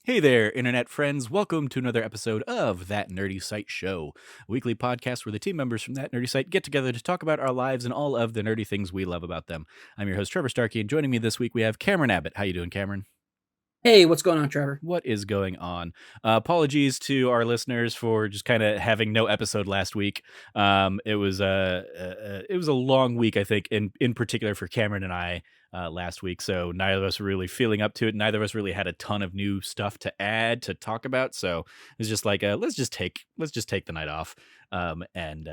Hey there, internet friends. Welcome to another episode of That Nerdy Site Show, a weekly podcast where the team members from That Nerdy Site get together to talk about our lives and all of the nerdy things we love about them. I'm your host, Trevor Starkey, and joining me this week we have Cameron Abbott. How you doing, Cameron? Hey, what's going on, Trevor? What is going on? Apologies to our listeners for just kind of having no episode last week. It was a long week, I think, in particular for Cameron and I last week. So neither of us were really feeling up to it. Neither of us really had a ton of new stuff to add to talk about. So it's just like let's just take the night off. And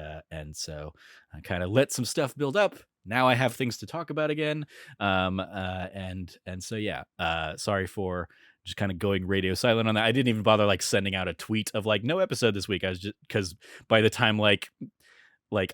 so I kind of let some stuff build up. Now I have things to talk about again. And so, yeah, sorry for just kind of going radio silent on that. I didn't even bother like sending out a tweet of like no episode this week. I was just because by the time like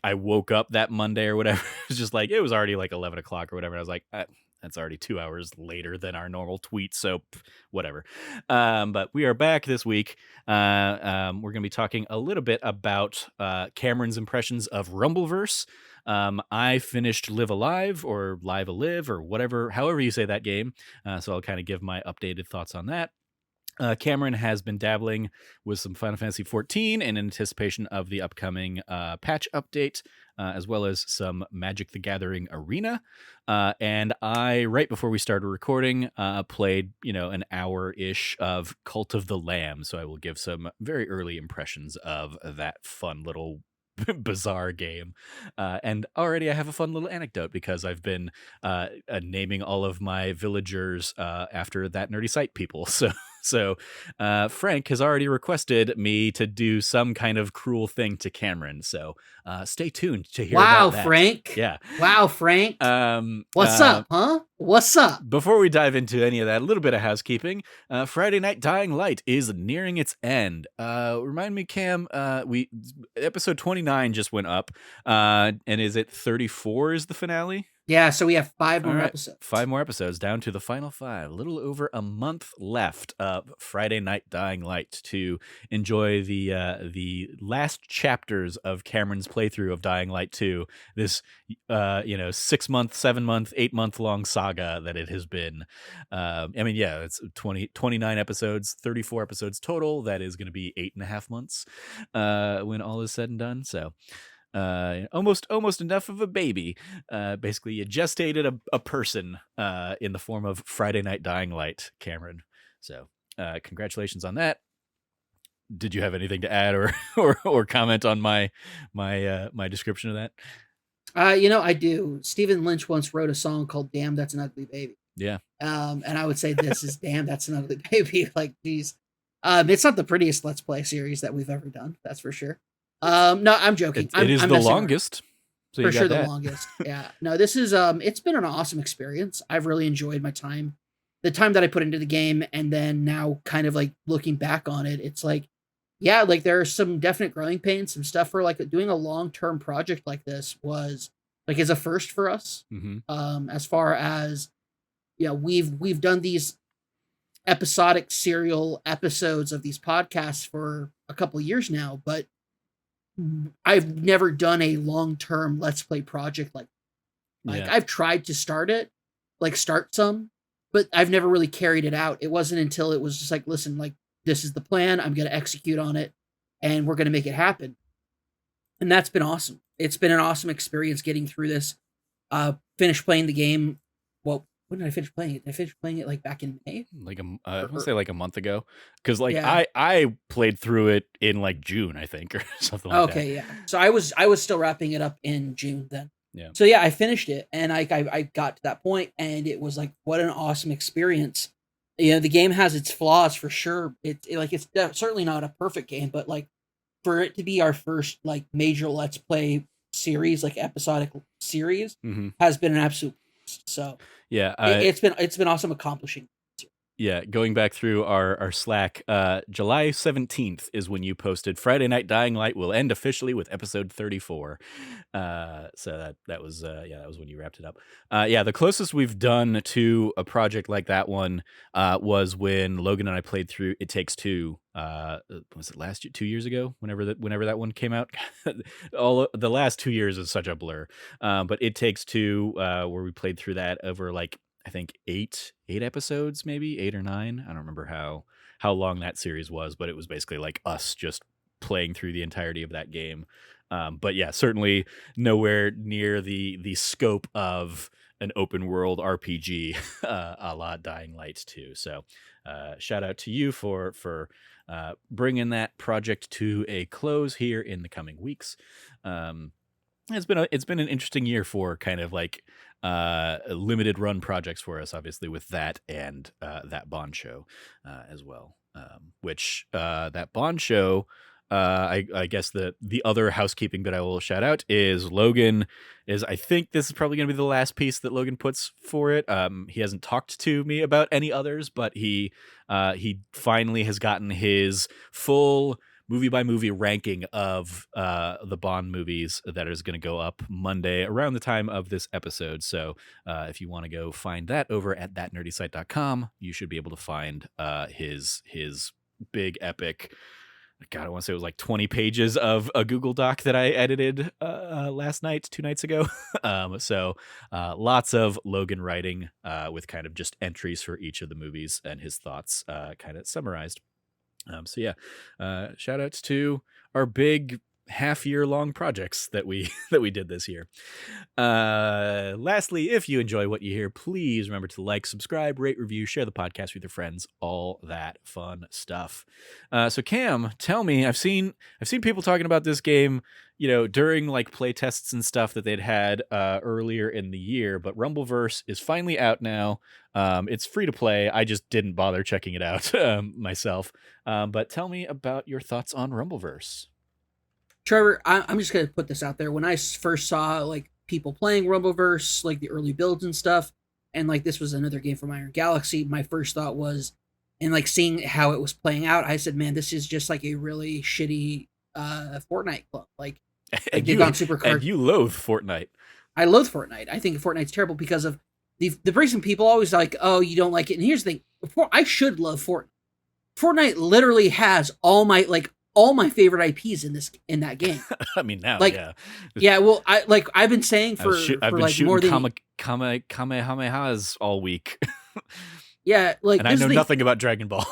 I woke up that Monday or whatever, it was just like it was already like 11 o'clock or whatever. I was like, that's already 2 hours later than our normal tweet. So whatever. But we are back this week. We're going to be talking a little bit about Cameron's impressions of Rumbleverse. I finished Live Alive or Live Alive or whatever, however you say that game. So I'll kind of give my updated thoughts on that. Cameron has been dabbling with some Final Fantasy XIV in anticipation of the upcoming patch update, as well as some Magic the Gathering Arena. And I, right before we started recording, played, an hour-ish of Cult of the Lamb. So I will give some very early impressions of that fun little bizarre game. And already I have a fun little anecdote because I've been naming all of my villagers after That Nerdy Site people. So Frank has already requested me to do some kind of cruel thing to Cameron. So stay tuned to hear about that. Frank. Yeah. Wow, Frank. What's up, huh? What's up? Before we dive into any of that, a little bit of housekeeping. Friday Night Dying Light is nearing its end. Remind me, Cam, episode 29 just went up. And is it 34 is the finale? Yeah, so we have 5 more episodes. 5 more episodes down to the final 5. A little over a month left of Friday Night Dying Light to enjoy the last chapters of Cameron's playthrough of Dying Light 2. This 6 month, 7 month, 8 month long saga that it has been. It's 29 episodes, 34 episodes total. That is going to be 8.5 months when all is said and done. So almost enough of a baby. Basically you gestated a person in the form of Friday Night Dying Light, Cameron. So congratulations on that. Did you have anything to add or comment on my description of that? I do. Stephen Lynch once wrote a song called Damn That's an Ugly Baby. Yeah. And I would say this is Damn That's an Ugly Baby. Like, geez. It's not the prettiest Let's Play series that we've ever done, that's for sure. No, I'm joking. It is the longest. So for sure the longest. Yeah. No, this is it's been an awesome experience. I've really enjoyed my time. The time that I put into the game, and then now kind of like looking back on it, it's like, yeah, like there are some definite growing pains, some stuff for like doing a long-term project like this was like is a first for us. Mm-hmm. As far as we've done these episodic serial episodes of these podcasts for a couple of years now, but I've never done a long-term Let's Play project like I've tried to start some, but I've never really carried it out. It wasn't until it was just like, listen, like this is the plan, I'm going to execute on it, and we're going to make it happen. And that's been awesome. It's been an awesome experience getting through this. Finished playing the game. Well, when did I finish playing it? I finished playing it like back in May. I want to say like a month ago, because Yeah. I played through it in like June, I think, or something like that. Okay, yeah. So I was still wrapping it up in June then. Yeah. So yeah, I finished it, and I got to that point, and it was like, what an awesome experience. The game has its flaws for sure. It's certainly not a perfect game, but like for it to be our first like major Let's Play series, like episodic series, has been an absolute boost. So yeah, it's been awesome accomplishing. Yeah, going back through our Slack, July 17th is when you posted Friday Night Dying Light will end officially with episode 34. So that was when you wrapped it up. The closest we've done to a project like that one was when Logan and I played through It Takes Two. Was it 2 years ago? Whenever that one came out, all the last 2 years is such a blur. But It Takes Two, where we played through that over like I think eight episodes, maybe 8 or 9. I don't remember how how long that series was, but it was basically like us just playing through the entirety of that game. But yeah, certainly nowhere near the scope of an open world RPG a la Dying Light 2. So shout out to you for bringing that project to a close here in the coming weeks. It's been an interesting year for kind of like limited run projects for us, obviously, with that and that Bond show as well. Which that Bond show, I guess the other housekeeping that I will shout out is Logan is, I think this is probably going to be the last piece that Logan puts for it. He hasn't talked to me about any others, but he finally has gotten his full movie by movie ranking of the Bond movies that is going to go up Monday around the time of this episode. So if you want to go find that over at thatnerdysite.com, you should be able to find his big epic, God, I want to say it was like 20 pages of a Google Doc that I edited last night, 2 nights ago. So lots of Logan writing with kind of just entries for each of the movies and his thoughts kind of summarized. So yeah, shout outs to our big half-year long projects that we did this year. Lastly, if you enjoy what you hear, please remember to like, subscribe, rate, review, share the podcast with your friends, all that fun stuff. So Cam, tell me, I've seen people talking about this game, during like play tests and stuff that they'd had earlier in the year, but Rumbleverse is finally out now. It's free to play. I just didn't bother checking it out myself. But tell me about your thoughts on Rumbleverse. Trevor, I'm just going to put this out there. When I first saw like people playing Rumbleverse, like the early builds and stuff, and like this was another game from Iron Galaxy, my first thought was, and like seeing how it was playing out, I said, man, this is just like a really shitty Fortnite club. Like they've gone super card. And you loathe Fortnite. I loathe Fortnite. I think Fortnite's terrible because of the reason people always like, oh, you don't like it. And here's the thing, I should love Fortnite. Fortnite literally has all my favorite IPs in that game. I mean, now, like, yeah. Well, I've been saying for I've been like shooting more than Kamehamehas all week. Yeah, like, and I know nothing about Dragon Ball.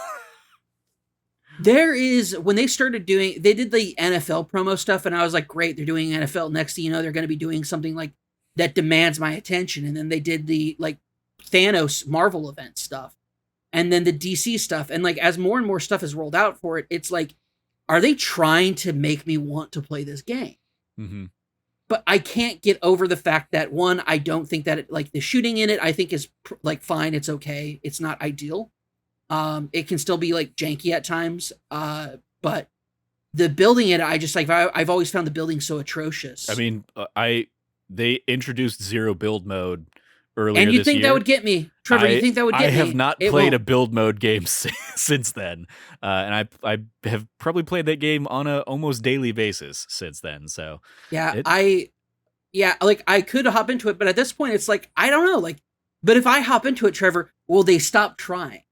There is, when they did the NFL promo stuff, and I was like, great, they're doing NFL. Next thing you know, they're going to be doing something like that demands my attention. And then they did the like Thanos Marvel event stuff, and then the DC stuff, and like as more and more stuff is rolled out for it, it's like, are they trying to make me want to play this game? Mm-hmm. But I can't get over the fact that, one, I don't think that the shooting in it, I think is like fine. It's okay. It's not ideal. It can still be like janky at times. But the building it, I just like, I've always found the building so atrocious. I mean, they introduced zero build mode earlier and you this think year. That would get me, Trevor? You think that would get me? I have not played a build mode game since then, and I have probably played that game on a almost daily basis since then. So yeah, I could hop into it, but at this point, it's like, I don't know, like, but if I hop into it, Trevor, will they stop trying?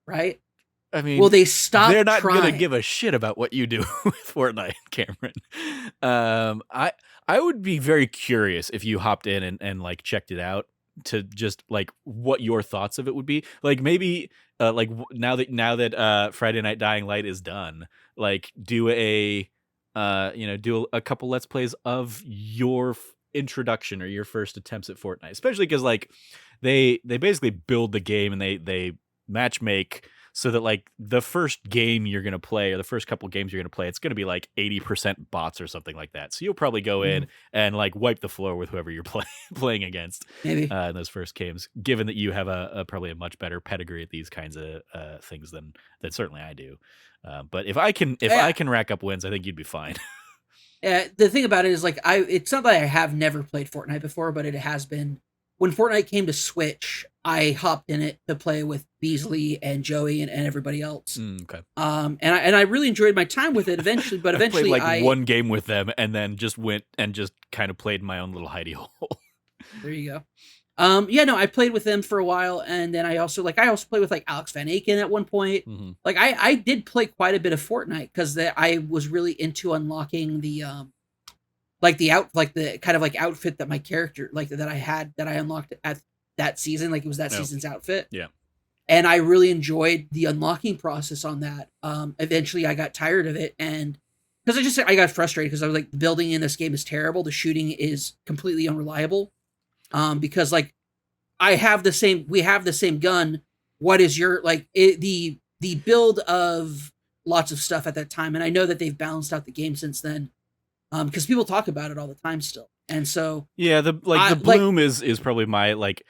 Right? I mean, will they stop? They're not going to give a shit about what you do with Fortnite, Cameron. I would be very curious if you hopped in and like checked it out, to just like what your thoughts of it would be. Like maybe like now that Friday Night Dying Light is done, like do a couple let's plays of your introduction or your first attempts at Fortnite, especially because like they basically build the game and they match make so that like the first game you're going to play, or the first couple games you're going to play, it's going to be like 80% bots or something like that. So you'll probably go in and like wipe the floor with whoever you're playing against in those first games, given that you have probably a much better pedigree at these kinds of things than certainly I do. But if I can rack up wins, I think you'd be fine. The thing about it is like, it's not that I have never played Fortnite before, but it has been, when Fortnite came to Switch, I hopped in it to play with Beasley and Joey and everybody else. Okay. And I really enjoyed my time with it eventually, but eventually I played one game with them and then just went and just kind of played my own little hidey hole. There you go. No, I played with them for a while, and then I also played with like Alex Van Aken at one point. Mm-hmm. Like I did play quite a bit of Fortnite because I was really into unlocking the the kind of like outfit that my character that I unlocked at that season. Like it was that season's outfit. Yeah. and I really enjoyed the unlocking process on that. Eventually, I got tired of it, and because I got frustrated because I was like, the building in this game is terrible. The shooting is completely unreliable. Because like we have the same gun. What is your the build of lots of stuff at that time? And I know that they've balanced out the game since then. Because people talk about it all the time still, and so Yeah, the bloom is probably my like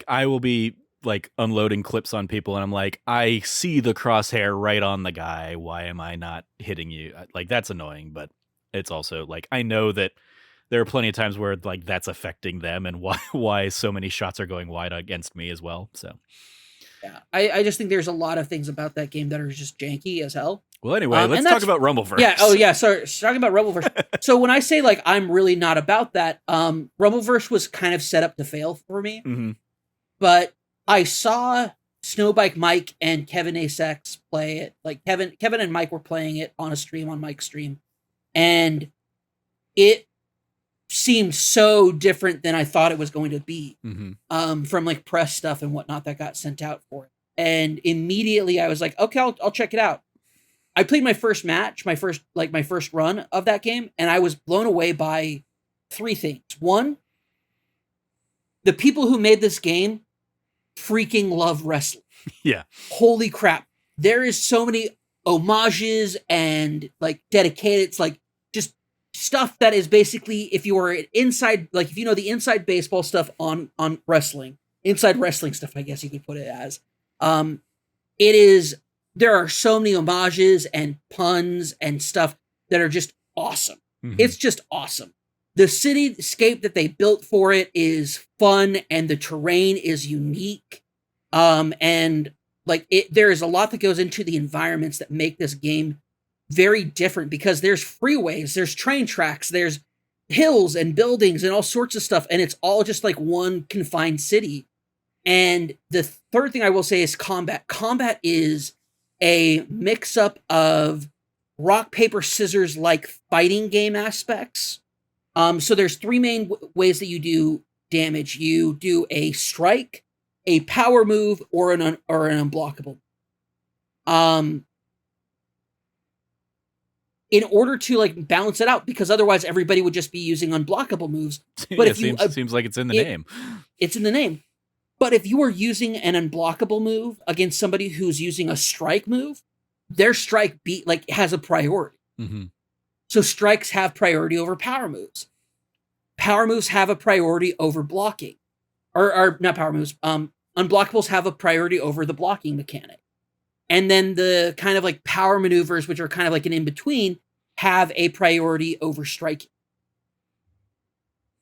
I will be like unloading clips on people and I'm like, I see the crosshair right on the guy. Why am I not hitting you? Like that's annoying, but it's also like I know that there are plenty of times where like that's affecting them and why so many shots are going wide against me as well. So yeah, I just think there's a lot of things about that game that are just janky as hell. well, anyway, let's talk about Rumbleverse. Yeah. Oh, yeah. Sorry. Talking about Rumbleverse. So when I say like I'm really not about that, Rumbleverse was kind of set up to fail for me. Mm-hmm. But I saw Snowbike Mike and Kevin Asex play it. Like Kevin and Mike were playing it on a stream on Mike's stream, and it seemed so different than I thought it was going to be. Mm-hmm. From like press stuff and whatnot that got sent out for it, and immediately I was like, okay, I'll check it out. I played my first match, my first run of that game, and I was blown away by three things. One, the people who made this game freaking love wrestling. Yeah. Holy crap. There is so many homages and like dedicated, it's like just stuff that is basically, if you are inside, like if you know the inside baseball stuff on wrestling, inside wrestling stuff, I guess you could put it as, it is, there are so many homages and puns and stuff that are just awesome. Mm-hmm. It's just awesome. The cityscape that they built for it is fun, and the terrain is unique. And like there is a lot that goes into the environments that make this game very different, because there's freeways, there's train tracks, there's hills and buildings and all sorts of stuff, and it's all just like one confined city. And the third thing I will say is combat. Combat is a mix-up of rock, paper, scissors like fighting game aspects. So there's three main ways that you do damage. You do a strike, a power move, or an unblockable. In order to like balance it out, because otherwise everybody would just be using unblockable moves. But if you seems like it's in the name. It's in the name. But if you are using an unblockable move against somebody who's using a strike move, their strike has a priority. Mm-hmm. So strikes have priority over power moves. Power moves have a priority over blocking. Or not power moves. Unblockables have a priority over the blocking mechanic. And then the kind of like power maneuvers, which are kind of like an in-between, have a priority over striking.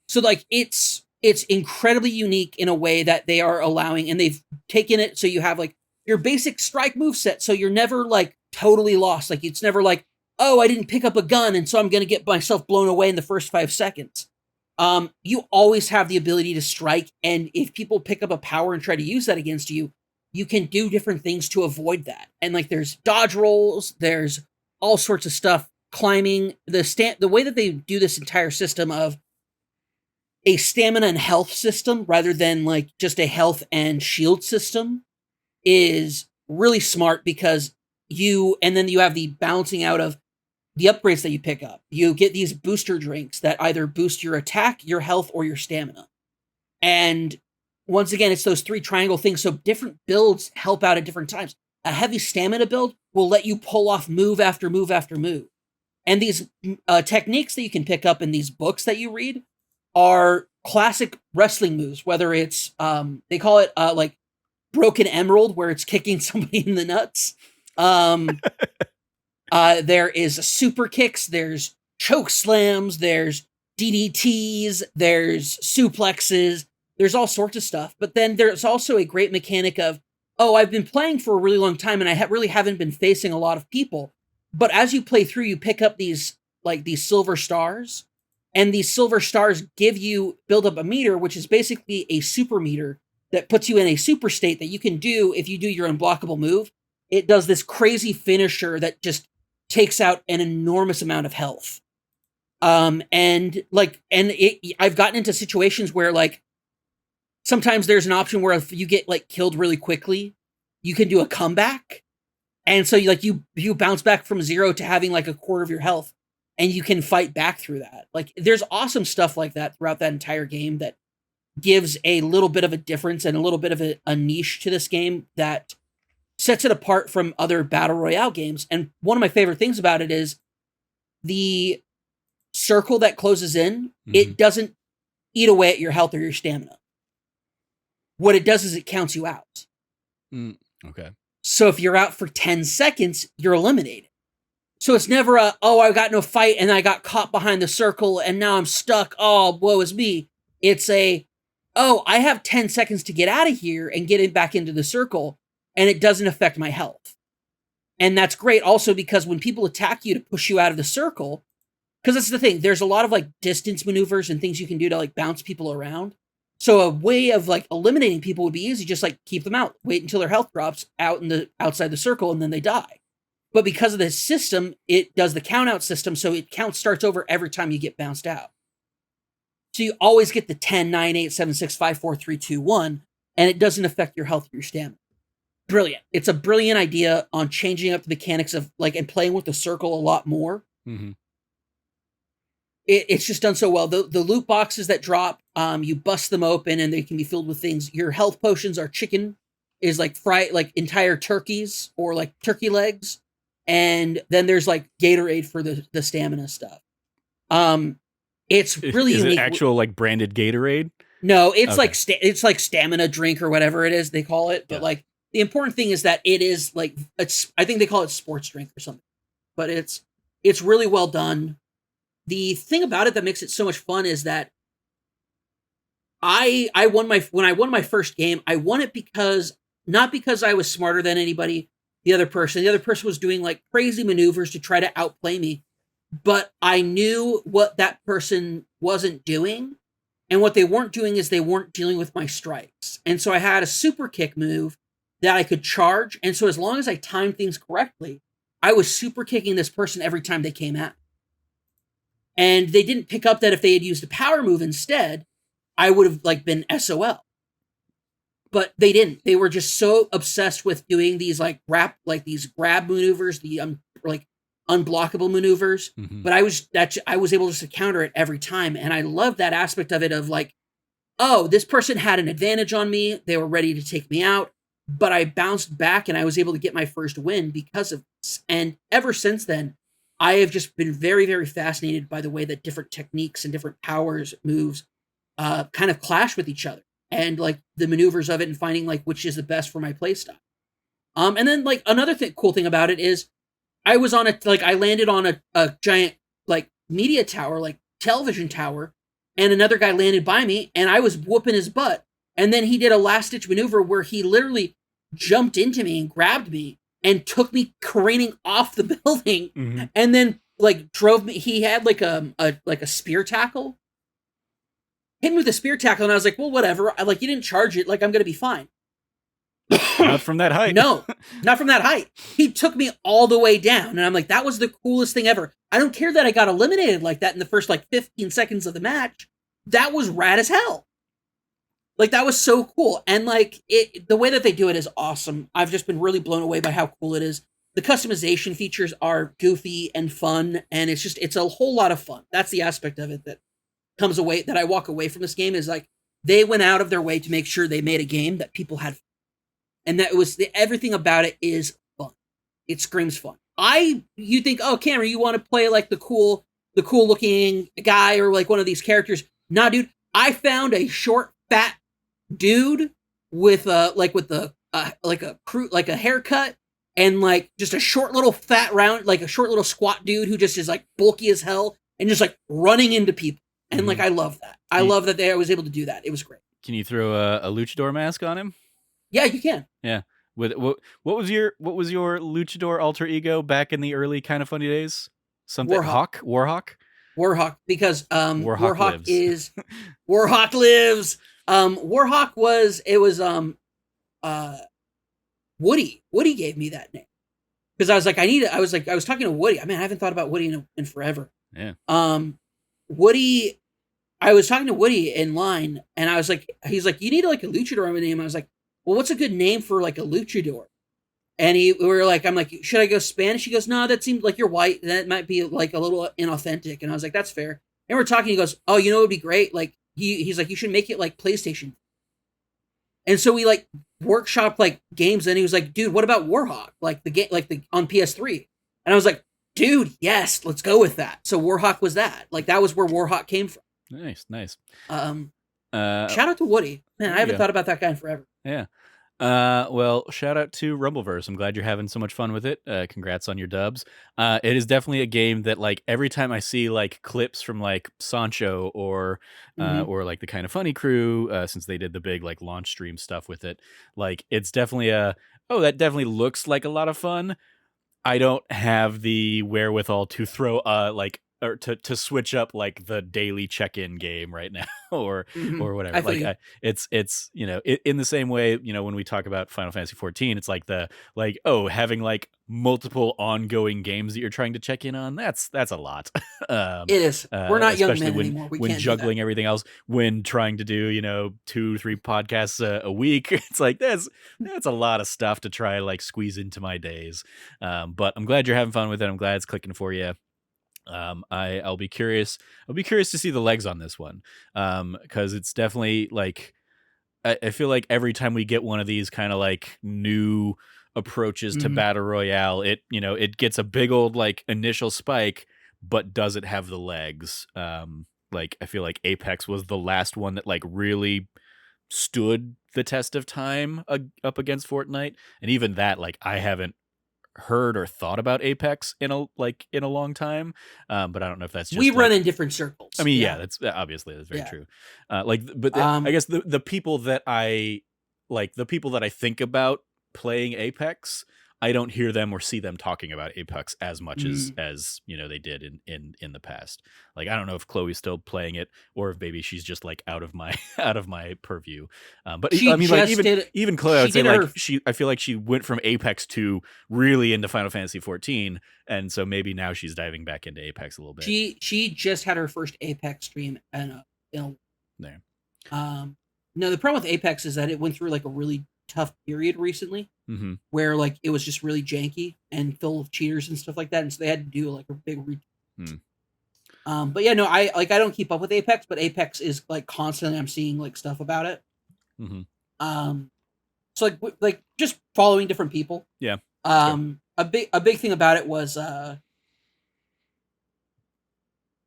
So like it's incredibly unique in a way that they are allowing, and they've taken it so you have like your basic strike move set, so you're never like totally lost. Like it's never like, oh, I didn't pick up a gun and so I'm going to get myself blown away in the first 5 seconds. You always have the ability to strike, and if people pick up a power and try to use that against you, you can do different things to avoid that. And like there's dodge rolls, there's all sorts of stuff, climbing, the way that they do this entire system of a stamina and health system rather than like just a health and shield system is really smart, because and then you have the balancing out of the upgrades that you pick up. You get these booster drinks that either boost your attack, your health, or your stamina. And once again, it's those 3 triangle things, so different builds help out at different times. A heavy stamina build will let you pull off move after move after move. And these techniques that you can pick up in these books that you read are classic wrestling moves, whether it's, they call it like Broken Emerald, where it's kicking somebody in the nuts. There is super kicks, there's choke slams, there's DDTs, there's suplexes, there's all sorts of stuff. But then there's also a great mechanic of, oh, I've been playing for a really long time and I really haven't been facing a lot of people. But as you play through, you pick up these silver stars, and these silver stars build up a meter, which is basically a super meter that puts you in a super state that you can do if you do your unblockable move. It does this crazy finisher that just takes out an enormous amount of health. I've gotten into situations where like sometimes there's an option where if you get like killed really quickly, you can do a comeback. And so you bounce back from 0 to having like a quarter of your health, and you can fight back through that. Like there's awesome stuff like that throughout that entire game that gives a little bit of a difference and a little bit of a niche to this game that sets it apart from other battle royale games. And one of my favorite things about it is the circle that closes in, it doesn't eat away at your health or your stamina. What it does is it counts you out. Okay. So if you're out for 10 seconds, you're eliminated. So it's never I got no fight and I got caught behind the circle and now I'm stuck. Oh, woe is me. It's I have 10 seconds to get out of here and get back into the circle, and it doesn't affect my health. And that's great also because when people attack you to push you out of the circle, because that's the thing, there's a lot of like distance maneuvers and things you can do to like bounce people around. So a way of like eliminating people would be easy, just like keep them out, wait until their health drops outside the circle, and then they die. But because of this system, it does the count out system, so it starts over every time you get bounced out. So you always get the 10, 9, 8, 7, 6, 5, 4, 3, 2, 1, and it doesn't affect your health or your stamina. Brilliant. It's a brilliant idea on changing up the mechanics of like and playing with the circle a lot more. It's just done so well. The loot boxes that drop, you bust them open and they can be filled with things. Your health potions are chicken, is like fried, like entire turkeys or like turkey legs. And then there's like Gatorade for the stamina stuff. It's really is unique. It actual like branded Gatorade? No, it's okay. It's like stamina drink or whatever it is they call it. But like the important thing is that it is like I think they call it sports drink or something. But it's really well done. The thing about it that makes it so much fun is that when I won my first game, I won it not because I was smarter than anybody. The other person was doing like crazy maneuvers to try to outplay me, but I knew what that person wasn't doing, and what they weren't doing is they weren't dealing with my strikes. And so I had a super kick move that I could charge, and so as long as I timed things correctly, I was super kicking this person every time they came at me. And they didn't pick up that if they had used a power move instead, I would have like been SOL. But they didn't. They were just so obsessed with doing these like grab maneuvers, the like unblockable maneuvers. But I was able just to counter it every time, and I love that aspect of it. Of like, oh, this person had an advantage on me. They were ready to take me out, but I bounced back and I was able to get my first win because of this. And ever since then, I have just been very, very fascinated by the way that different techniques and different powers moves kind of clash with each other. And like the maneuvers of it and finding like which is the best for my playstyle. And then like another cool thing about it is I landed on a giant like media tower, like television tower, and another guy landed by me and I was whooping his butt. And then he did a last ditch maneuver where he literally jumped into me and grabbed me and took me careening off the building and then like drove me. He had like a spear tackle. Hit me with a spear tackle, and I was like, well, whatever. You didn't charge it. Like, I'm going to be fine. Not from that height. No, not from that height. He took me all the way down, and I'm like, that was the coolest thing ever. I don't care that I got eliminated like that in the first, 15 seconds of the match. That was rad as hell. Like, that was so cool. And, the way that they do it is awesome. I've just been really blown away by how cool it is. The customization features are goofy and fun, and it's a whole lot of fun. That's the aspect of it that I walk away from this game is like they went out of their way to make sure they made a game that people had fun. And that everything about it is fun. It screams fun. You think, oh, Cameron, you want to play like the cool looking guy or like one of these characters? Nah, dude. I found a short, fat dude with a haircut and like just a short little fat round, like a short little squat dude who just is like bulky as hell and just like running into people. And like, I love that. I love that I was able to do that. It was great. Can you throw a luchador mask on him? Yeah, you can. Yeah. What was your luchador alter ego back in the early Kind of Funny days? Something Warhawk? Warhawk, because Warhawk lives. is Warhawk lives. Warhawk was Woody. Woody gave me that name because I was like, I was talking to Woody. I mean, I haven't thought about Woody in forever. Yeah. Woody, I was talking to Woody in line, and I was like, he's like, you need like a luchador name. I was like, well, what's a good name for like a luchador? And we were like, I'm like, should I go Spanish? He goes, no, that seems like you're white. That might be like a little inauthentic. And I was like, that's fair. And we're talking. He goes, oh, you know, it would be great. Like he's like, you should make it like PlayStation. And so we like workshopped like games. And he was like, dude, what about Warhawk? Like the game, like the on PS3. And I was like, dude, yes, let's go with that. So Warhawk was that. Like that was where Warhawk came from. Nice. Shout out to Woody. Man, I haven't thought about that guy in forever. Yeah. Well, shout out to Rumbleverse. I'm glad you're having so much fun with it. Congrats on your dubs. It is definitely a game that like every time I see like clips from like Sancho or like the Kind of Funny crew, since they did the big like launch stream stuff with it, like it's definitely that definitely looks like a lot of fun. I don't have the wherewithal to throw like or to switch up like the daily check-in game right now or whatever. Like it's in the same way, when we talk about Final Fantasy 14, it's like having like multiple ongoing games that you're trying to check in on. That's a lot. It is. We're not young men anymore. We when can't juggling everything else, when trying to do 2-3 podcasts a week, it's like that's a lot of stuff to try like squeeze into my days. But I'm glad you're having fun with it. I'm glad it's clicking for you. I'll be curious. I'll be curious to see the legs on this one, because it's definitely like I feel like every time we get one of these kind of like new approaches to battle royale, it gets a big old like initial spike, but does it have the legs? Like I feel like Apex was the last one that like really stood the test of time up against Fortnite, and even that, like I haven't heard or thought about Apex in a long time, but I don't know if that's just we run in different circles. I mean, that's obviously that's very true. I guess the people that I like, the people that I think about playing Apex, I don't hear them or see them talking about Apex as much as they did in the past. Like I don't know if Chloe's still playing it or if maybe she's just like out of my purview. But I mean, like even Chloe, I would say like I feel like she went from Apex to really into Final Fantasy 14, and so maybe now she's diving back into Apex a little bit. She just had her first Apex stream and there. No, the problem with Apex is that it went through like a really tough period recently where like it was just really janky and full of cheaters and stuff like that, and so they had to do like a big but yeah, no, I don't keep up with Apex, but Apex is like constantly I'm seeing like stuff about it. So like just following different people. Sure. A big thing about it was a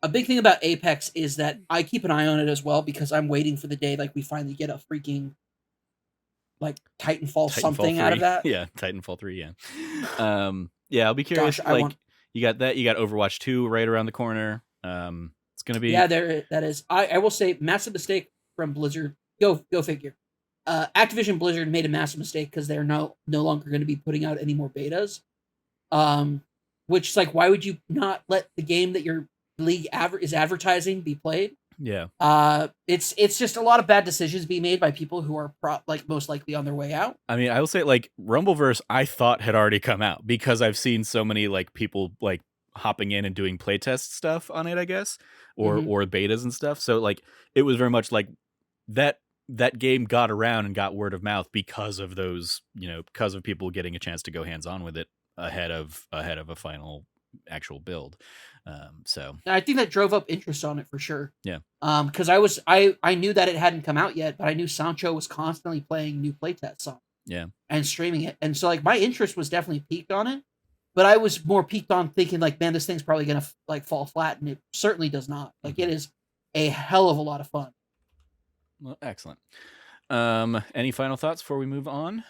big thing about Apex is that I keep an eye on it as well, because I'm waiting for the day like we finally get a freaking like Titanfall something 3. out of that. Yeah, Titanfall 3, yeah. Yeah, I'll be curious. Gosh, you got that. You got Overwatch 2 right around the corner. It's gonna be that is. I will say massive mistake from Blizzard. Go figure. Activision Blizzard made a massive mistake because they're no longer going to be putting out any more betas. Which is like, why would you not let the game that your league is advertising be played? Yeah. It's just a lot of bad decisions being made by people who are most likely on their way out. I mean, I will say like Rumbleverse, I thought had already come out because I've seen so many like people like hopping in and doing playtest stuff on it, I guess, or betas and stuff. So like it was very much like that game got around and got word of mouth because of those, because of people getting a chance to go hands on with it ahead of a final actual build. So I think that drove up interest on it for sure. Yeah. Because I knew that it hadn't come out yet, but I knew Sancho was constantly playing new playtest songs. Yeah. And streaming it. And so like my interest was definitely peaked on it, but I was more peaked on thinking like, man, this thing's probably gonna like fall flat, and it certainly does not. Like it is a hell of a lot of fun. Well, excellent. Any final thoughts before we move on?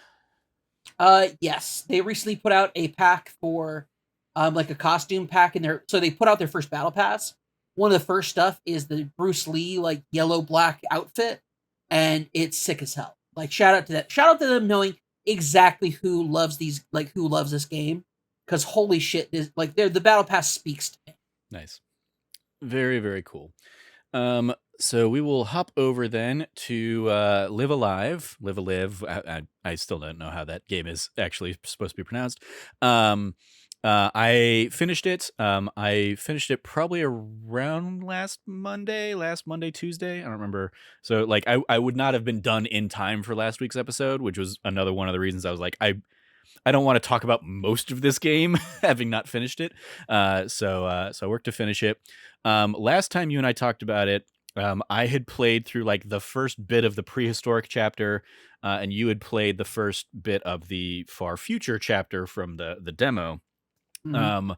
Yes, they recently put out a pack for like a costume pack in there. So they put out their first battle pass. One of the first stuff is the Bruce Lee like yellow black outfit, and it's sick as hell. Like shout out to that. Shout out to them knowing exactly who loves this game, because holy shit, like the battle pass speaks to me. Nice, very very cool. So we will hop over then to Live Alive. I still don't know how that game is actually supposed to be pronounced. I finished it. I finished it probably around last Monday, Tuesday. I don't remember. So like I would not have been done in time for last week's episode, which was another one of the reasons I was like, I don't want to talk about most of this game having not finished it. So I worked to finish it. Last time you and I talked about it, I had played through like the first bit of the prehistoric chapter, and you had played the first bit of the far future chapter from the demo. Mhm. Um,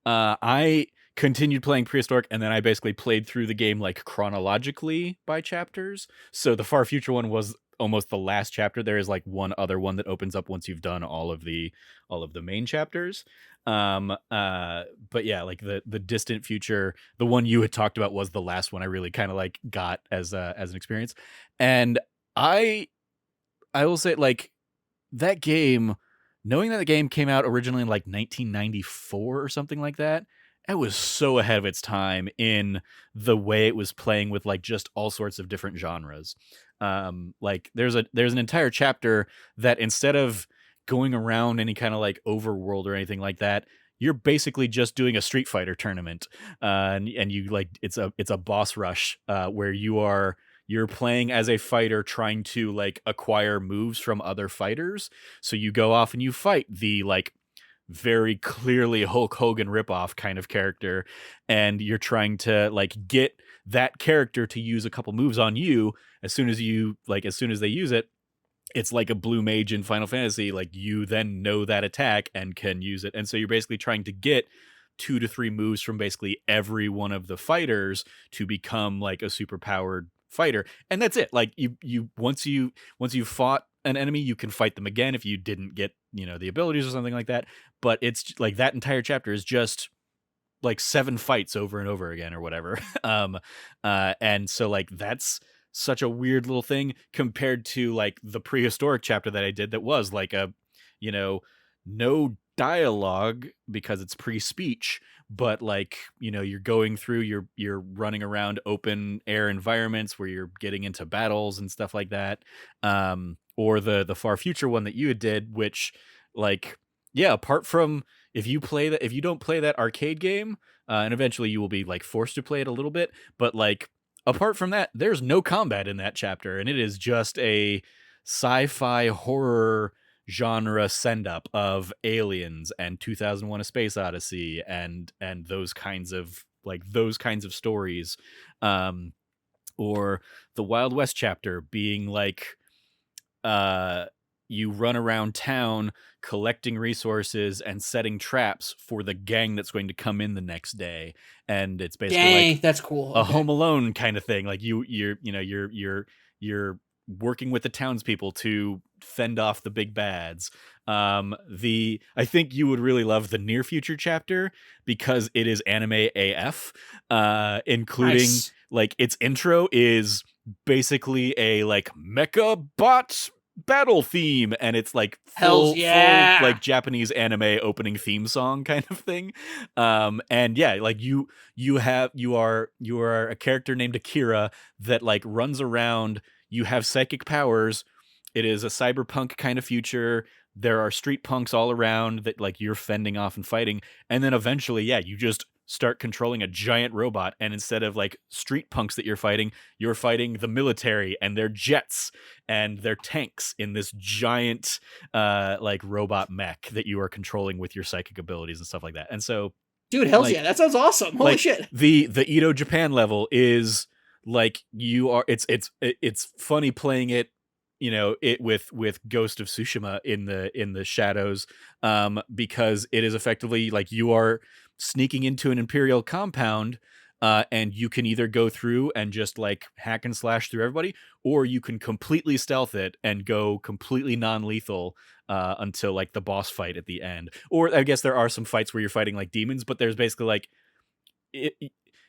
I continued playing prehistoric, and then I basically played through the game like chronologically by chapters. So the far future one was almost the last chapter. There is like one other one that opens up once you've done all of the main chapters. But yeah, like the distant future, the one you had talked about was the last one I really kind of like got as an experience. And I I will say like that game, knowing that the game came out originally in like 1994 or something like that, it was so ahead of its time in the way it was playing with like just all sorts of different genres. Like there's an entire chapter that instead of going around any kind of like overworld or anything like that, you're basically just doing a Street Fighter tournament, and you like it's a boss rush where you're playing as a fighter trying to like acquire moves from other fighters. So you go off and you fight the like very clearly Hulk Hogan ripoff kind of character, and you're trying to like get that character to use a couple moves on you. As soon as they use it, it's like a blue mage in Final Fantasy. Like you then know that attack and can use it. And so you're basically trying to get 2 to 3 moves from basically every one of the fighters to become like a super powered fighter. And that's it. Like once you fought an enemy, you can fight them again if you didn't get, the abilities or something like that. But it's like that entire chapter is just like 7 fights over and over again or whatever. And so like that's such a weird little thing compared to like the prehistoric chapter that I did that was like you know, no dialogue because it's pre-speech, but like, you're going through you're running around open air environments where you're getting into battles and stuff like that. Or the far future one that you did, which like yeah, apart from if you don't play that arcade game, and eventually you will be like forced to play it a little bit, but like apart from that, there's no combat in that chapter, and it is just a sci-fi horror genre send up of aliens and 2001: A Space Odyssey and those kinds of stories. Um, or the Wild West chapter being like uh you run around town collecting resources and setting traps for the gang that's going to come in the next day, and it's basically like Dang, that's cool. a Okay. Home Alone kind of thing. Like you're working with the townspeople to fend off the big bads. The I think you would really love the near future chapter because it is anime AF, including Nice. like its intro is basically a like mecha bot battle theme, and it's like Hells full yeah. like Japanese anime opening theme song kind of thing. And yeah, like you are a character named Akira that like runs around. You have psychic powers. It is a cyberpunk kind of future. There are street punks all around that like you're fending off and fighting, and then eventually yeah, you just start controlling a giant robot, and instead of like street punks that you're fighting the military and their jets and their tanks in this giant like robot mech that you are controlling with your psychic abilities and stuff like that. And so Dude, hells yeah. like That sounds awesome. Holy like shit. the Edo Japan level is like it's funny playing it, it with Ghost of Tsushima in the shadows, because it is effectively like you are sneaking into an imperial compound, and you can either go through and just like hack and slash through everybody, or you can completely stealth it and go completely non-lethal until like the boss fight at the end. Or I guess there are some fights where you're fighting like demons, but there's basically like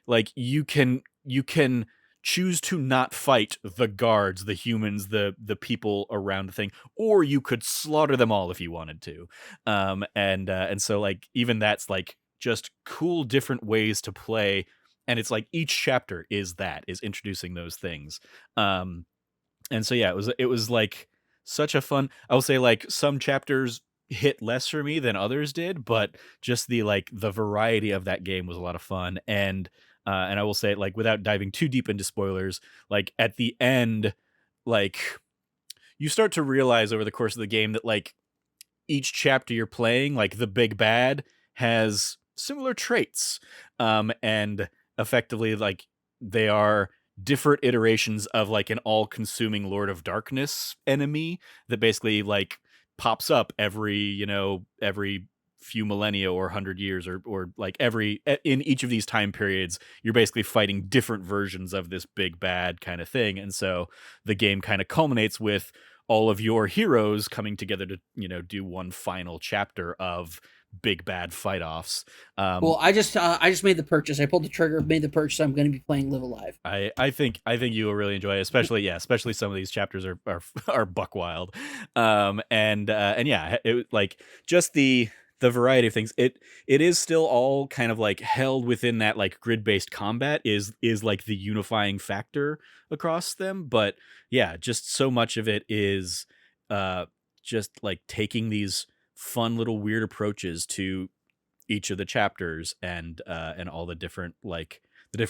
like you can choose to not fight the guards, the humans, the people around the thing, or you could slaughter them all if you wanted to. And so like even that's like just cool different ways to play, and it's like each chapter is introducing those things. And so yeah, it was like such a fun. I will say like some chapters hit less for me than others did, but just the variety of that game was a lot of fun. And I will say, like, without diving too deep into spoilers, like at the end, like you start to realize over the course of the game that like each chapter you're playing, like the big bad, has similar traits. And effectively, like they are different iterations of like an all-consuming Lord of Darkness enemy that basically like pops up every few millennia or 100 years, or like in each of these time periods you're basically fighting different versions of this big bad kind of thing. And so the game kind of culminates with all of your heroes coming together to do one final chapter of big bad fight offs. Well, I just made the purchase. I pulled the trigger, made the purchase. I'm going to be playing Live Alive. I think you will really enjoy it, especially some of these chapters are buck wild. And yeah, it like just the variety of things. It is still all kind of like held within that like grid based combat is like the unifying factor across them. But yeah, just so much of it is just like taking these fun little weird approaches to each of the chapters, and all the different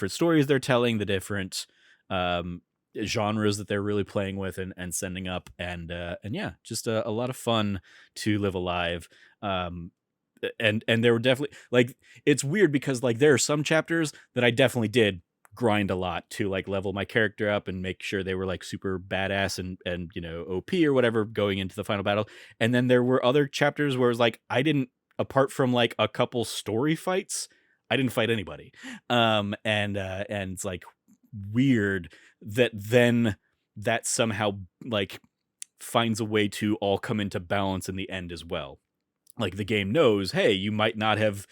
stories they're telling, the different um genres that they're really playing with and sending up. And yeah, just a lot of fun to live alive. Um and there were definitely like, it's weird because like there are some chapters that I definitely did grind a lot to like level my character up and make sure they were like super badass and OP or whatever going into the final battle. And then there were other chapters where it was like I didn't, apart from like a couple story fights, I didn't fight anybody. And it's like weird that then that somehow like finds a way to all come into balance in the end as well. Like the game knows, hey, you might not have,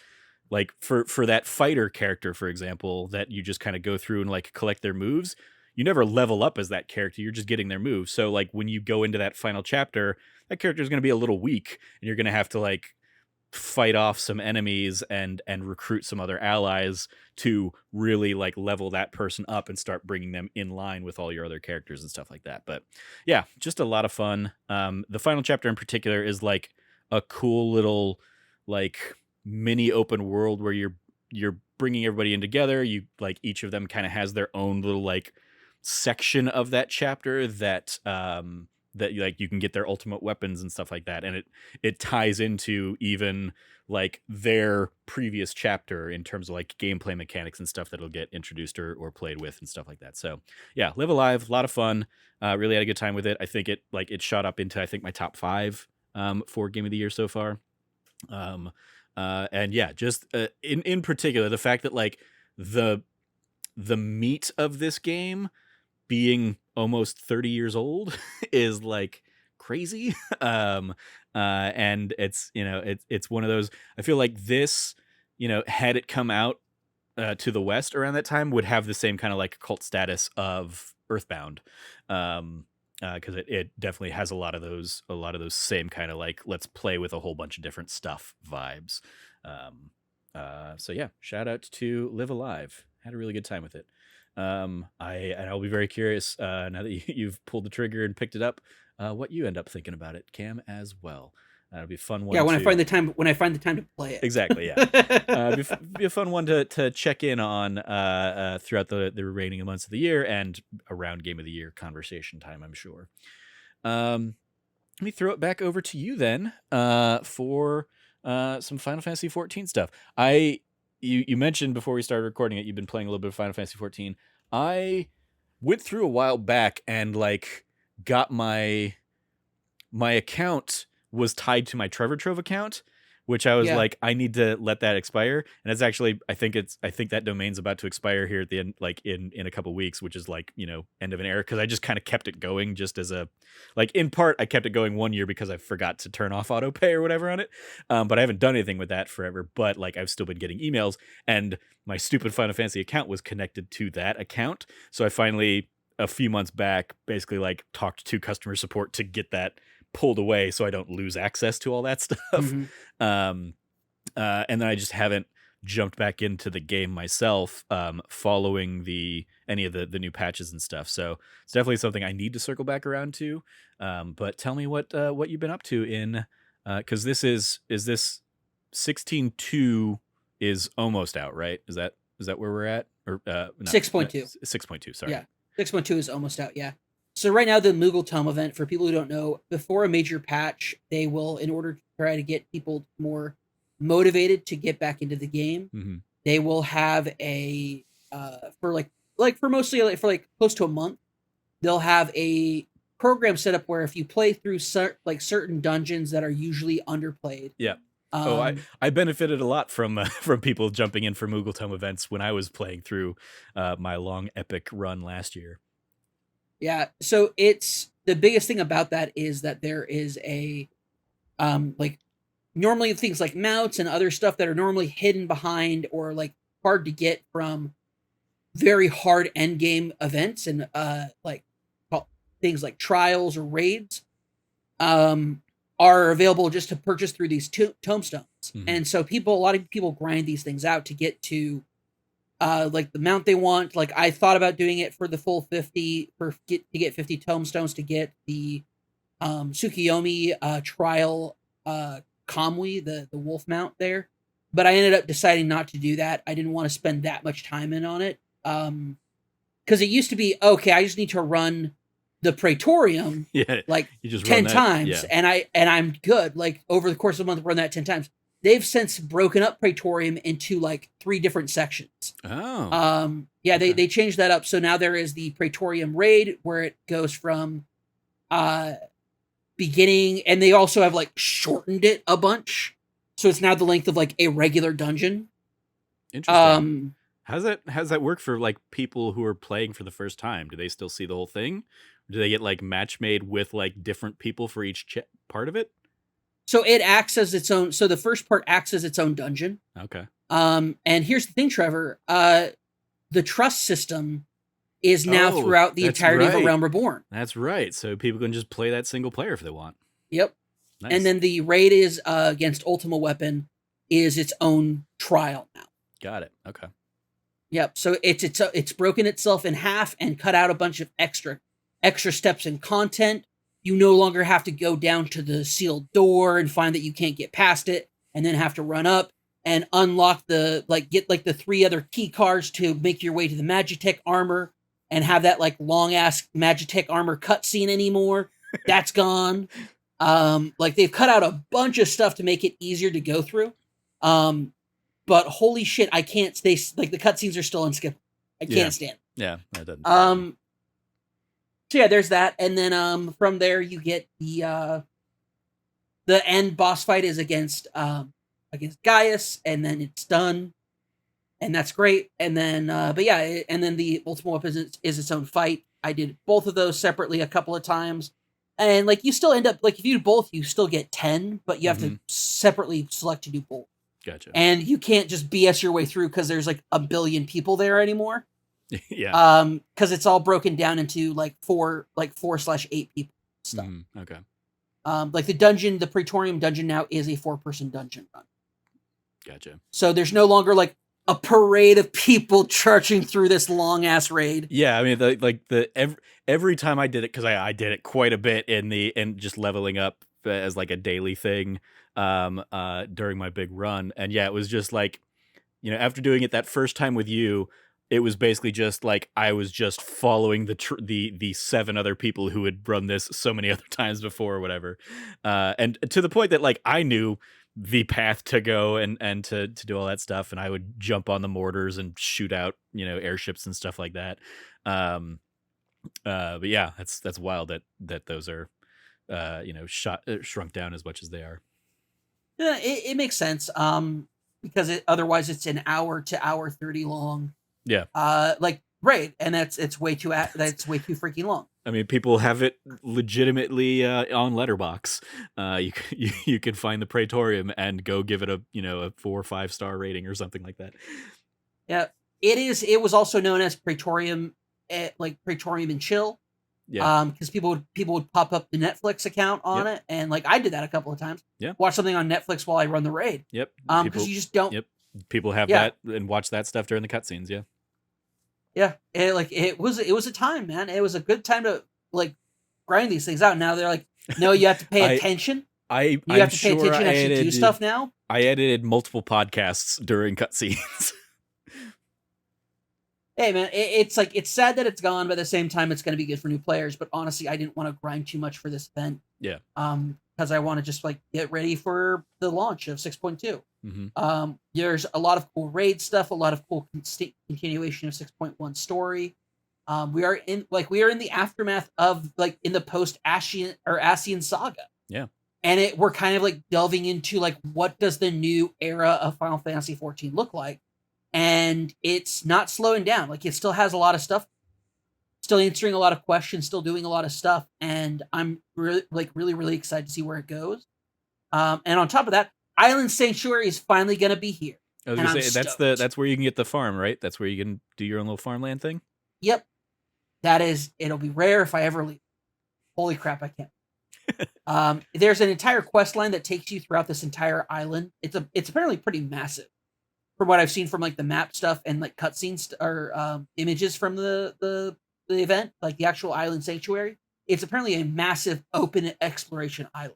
like, for that fighter character, for example, that you just kind of go through and like collect their moves. You never level up as that character, you're just getting their moves. So like when you go into that final chapter, that character is going to be a little weak, and you're going to have to like fight off some enemies and recruit some other allies to really like level that person up and start bringing them in line with all your other characters and stuff like that. But yeah, just a lot of fun. The final chapter in particular is like a cool little like mini open world where you're bringing everybody in together. You like each of them kind of has their own little like section of that chapter that like you can get their ultimate weapons and stuff like that, and it ties into even like their previous chapter in terms of like gameplay mechanics and stuff that'll get introduced or played with and stuff like that. So yeah, Live Alive, a lot of fun. Really had a good time with it. I think it shot up into, I think, my top 5 for game of the year so far. And yeah, just in particular the fact that like the meat of this game being almost 30 years old is like crazy. And it's one of those, I feel like this, had it come out to the West around that time, would have the same kind of like cult status of Earthbound. Because it definitely has a lot of those same kind of like, let's play with a whole bunch of different stuff vibes. So yeah, shout out to Live Alive. Had a really good time with it. I'll be very curious now that you've pulled the trigger and picked it up, what you end up thinking about it, Cam, as well. That'll be a fun one. Yeah, when I find the time to play it. Exactly, yeah. Be a fun one to check in on throughout the remaining months of the year and around Game of the Year conversation time, I'm sure. Let me throw it back over to you then for some Final Fantasy XIV stuff. You mentioned before we started recording it, you've been playing a little bit of Final Fantasy XIV. I went through a while back and like got my account was tied to my Trevor Trove account, which I was like, I need to let that expire. And it's actually, I think that domain's about to expire here at the end, like in a couple weeks, which is like, end of an era. Cause I just kind of kept it going just as a, like, in part, I kept it going 1 year because I forgot to turn off auto pay or whatever on it. But I haven't done anything with that forever, but like, I've still been getting emails, and my stupid Final Fantasy account was connected to that account. So I finally, a few months back, basically like talked to customer support to get that pulled away so I don't lose access to all that stuff. Mm-hmm. And then I just haven't jumped back into the game myself, following any of the new patches and stuff. So it's definitely something I need to circle back around to. But tell me what you've been up to in Because this 16.2 is almost out, right? Is that where we're at? Or not 6.2. 6.2, sorry. Yeah. 6.2 is almost out, yeah. So right now, the Moogle Tome event, for people who don't know, before a major patch, they will, in order to try to get people more motivated to get back into the game, Mm-hmm. they will have a for for mostly for like close to a month, they'll have a program set up where if you play through certain dungeons that are usually underplayed. Yeah. I benefited a lot from from people jumping in for Moogle Tome events when I was playing through my long epic run last year. Yeah, so it's the biggest thing about that is that there is a like normally things like mounts and other stuff that are normally hidden behind or like hard to get from very hard end game events and things like trials or raids are available just to purchase through these tomestones. Mhm. And so a lot of people grind these things out to get to like the mount they want. Like I thought about doing it for the full 50 to get 50 tomestones to get the Tsukiyomi trial Kamui, the wolf mount there. But I ended up deciding not to do that. I didn't want to spend that much time in on it. Because it used to be, okay, I just need to run the Praetorium like you just 10 run that, times and I'm good. Like over the course of a month, run that 10 times. They've since broken up Praetorium into like 3 different sections. Oh. They changed that up. So now there is the Praetorium raid where it goes from beginning, and they also have like shortened it a bunch. So it's now the length of like a regular dungeon. Interesting. How's that work for like people who are playing for the first time? Do they still see the whole thing? Or do they get like match made with like different people for each part of it? So it acts as its own. So the first part acts as its own dungeon. Okay. And here's the thing, Trevor. The trust system is now throughout the entirety of A Realm Reborn. That's right. So people can just play that single player if they want. Yep. Nice. And then the raid is against Ultima Weapon is its own trial now. Got it. Okay. Yep. So it's broken itself in half and cut out a bunch of extra steps in content. You no longer have to go down to the sealed door and find that you can't get past it, and then have to run up and unlock get the 3 other key cards to make your way to the Magitech armor and have that like long ass Magitech armor cutscene anymore. That's gone. Like they've cut out a bunch of stuff to make it easier to go through. But holy shit, I can't stay. Like the cutscenes are still unskippable. I can't stand. Yeah, that doesn't. So yeah, there's that, and then from there you get the end boss fight is against Gaius, and then it's done, and that's great. And then and then the Ultimate Weapon is its own fight. I did both of those separately a couple of times, and like you still end up like if you do both, you still get 10, but you have to separately select to do both. Gotcha. And you can't just BS your way through because there's like a billion people there anymore. Yeah. Because it's all broken down into like 4/8 people stuff. Okay. Like the Praetorium dungeon now is a 4-person dungeon run. Gotcha. So there's no longer like a parade of people charging through this long ass raid. Yeah, I mean every time I did it, because I did it quite a bit in just leveling up as like a daily thing during my big run, and yeah, it was just like, you know, after doing it that first time with you, it was basically just like I was just following the 7 other people who had run this so many other times before or whatever, and to the point that like I knew the path to go and to do all that stuff, and I would jump on the mortars and shoot out, you know, airships and stuff like that. But yeah, that's wild that those are you know, shrunk down as much as they are. Yeah, it makes sense. Because otherwise it's an hour to hour 30 long. Yeah. Right, and that's way too freaking long. I mean, people have it legitimately on Letterbox. You can find the Praetorium and go give it a 4 or 5 star rating or something like that. Yeah, it is. It was also known as Praetorium, like Praetorium and Chill. Yeah. Because people would pop up the Netflix account on it, and like I did that a couple of times. Yeah. Watch something on Netflix while I run the raid. Yep. Because you just don't. Yep. People have that and watch that stuff during the cutscenes. Yeah. Yeah. It was a time, man. It was a good time to like grind these things out. Now they're like, no, you have to pay attention. You I'm have to pay sure attention and actually do stuff now. I edited multiple podcasts during cutscenes. Hey man, it's like it's sad that it's gone, but at the same time, it's going to be good for new players. But honestly, I didn't want to grind too much for this event. Yeah. Because I want to just like get ready for the launch of 6.2. Mm-hmm. There's a lot of cool raid stuff, a lot of cool continuation of 6.1 story. We are in the aftermath of like in the post Ascian saga. Yeah. And we're kind of like delving into like what does the new era of Final Fantasy XIV look like, and it's not slowing down. Like it still has a lot of stuff, still answering a lot of questions, still doing a lot of stuff, and I'm really excited to see where it goes. And on top of that, Island Sanctuary is finally gonna be here. I was gonna say that's where you can get the farm, right? That's where you can do your own little farmland thing. Yep, it'll be rare if I ever leave. Holy crap, I can't. There's an entire quest line that takes you throughout this entire island. It's apparently pretty massive, from what I've seen from like the map stuff and like cutscenes or images from the event, like the actual Island Sanctuary. It's apparently a massive open exploration island.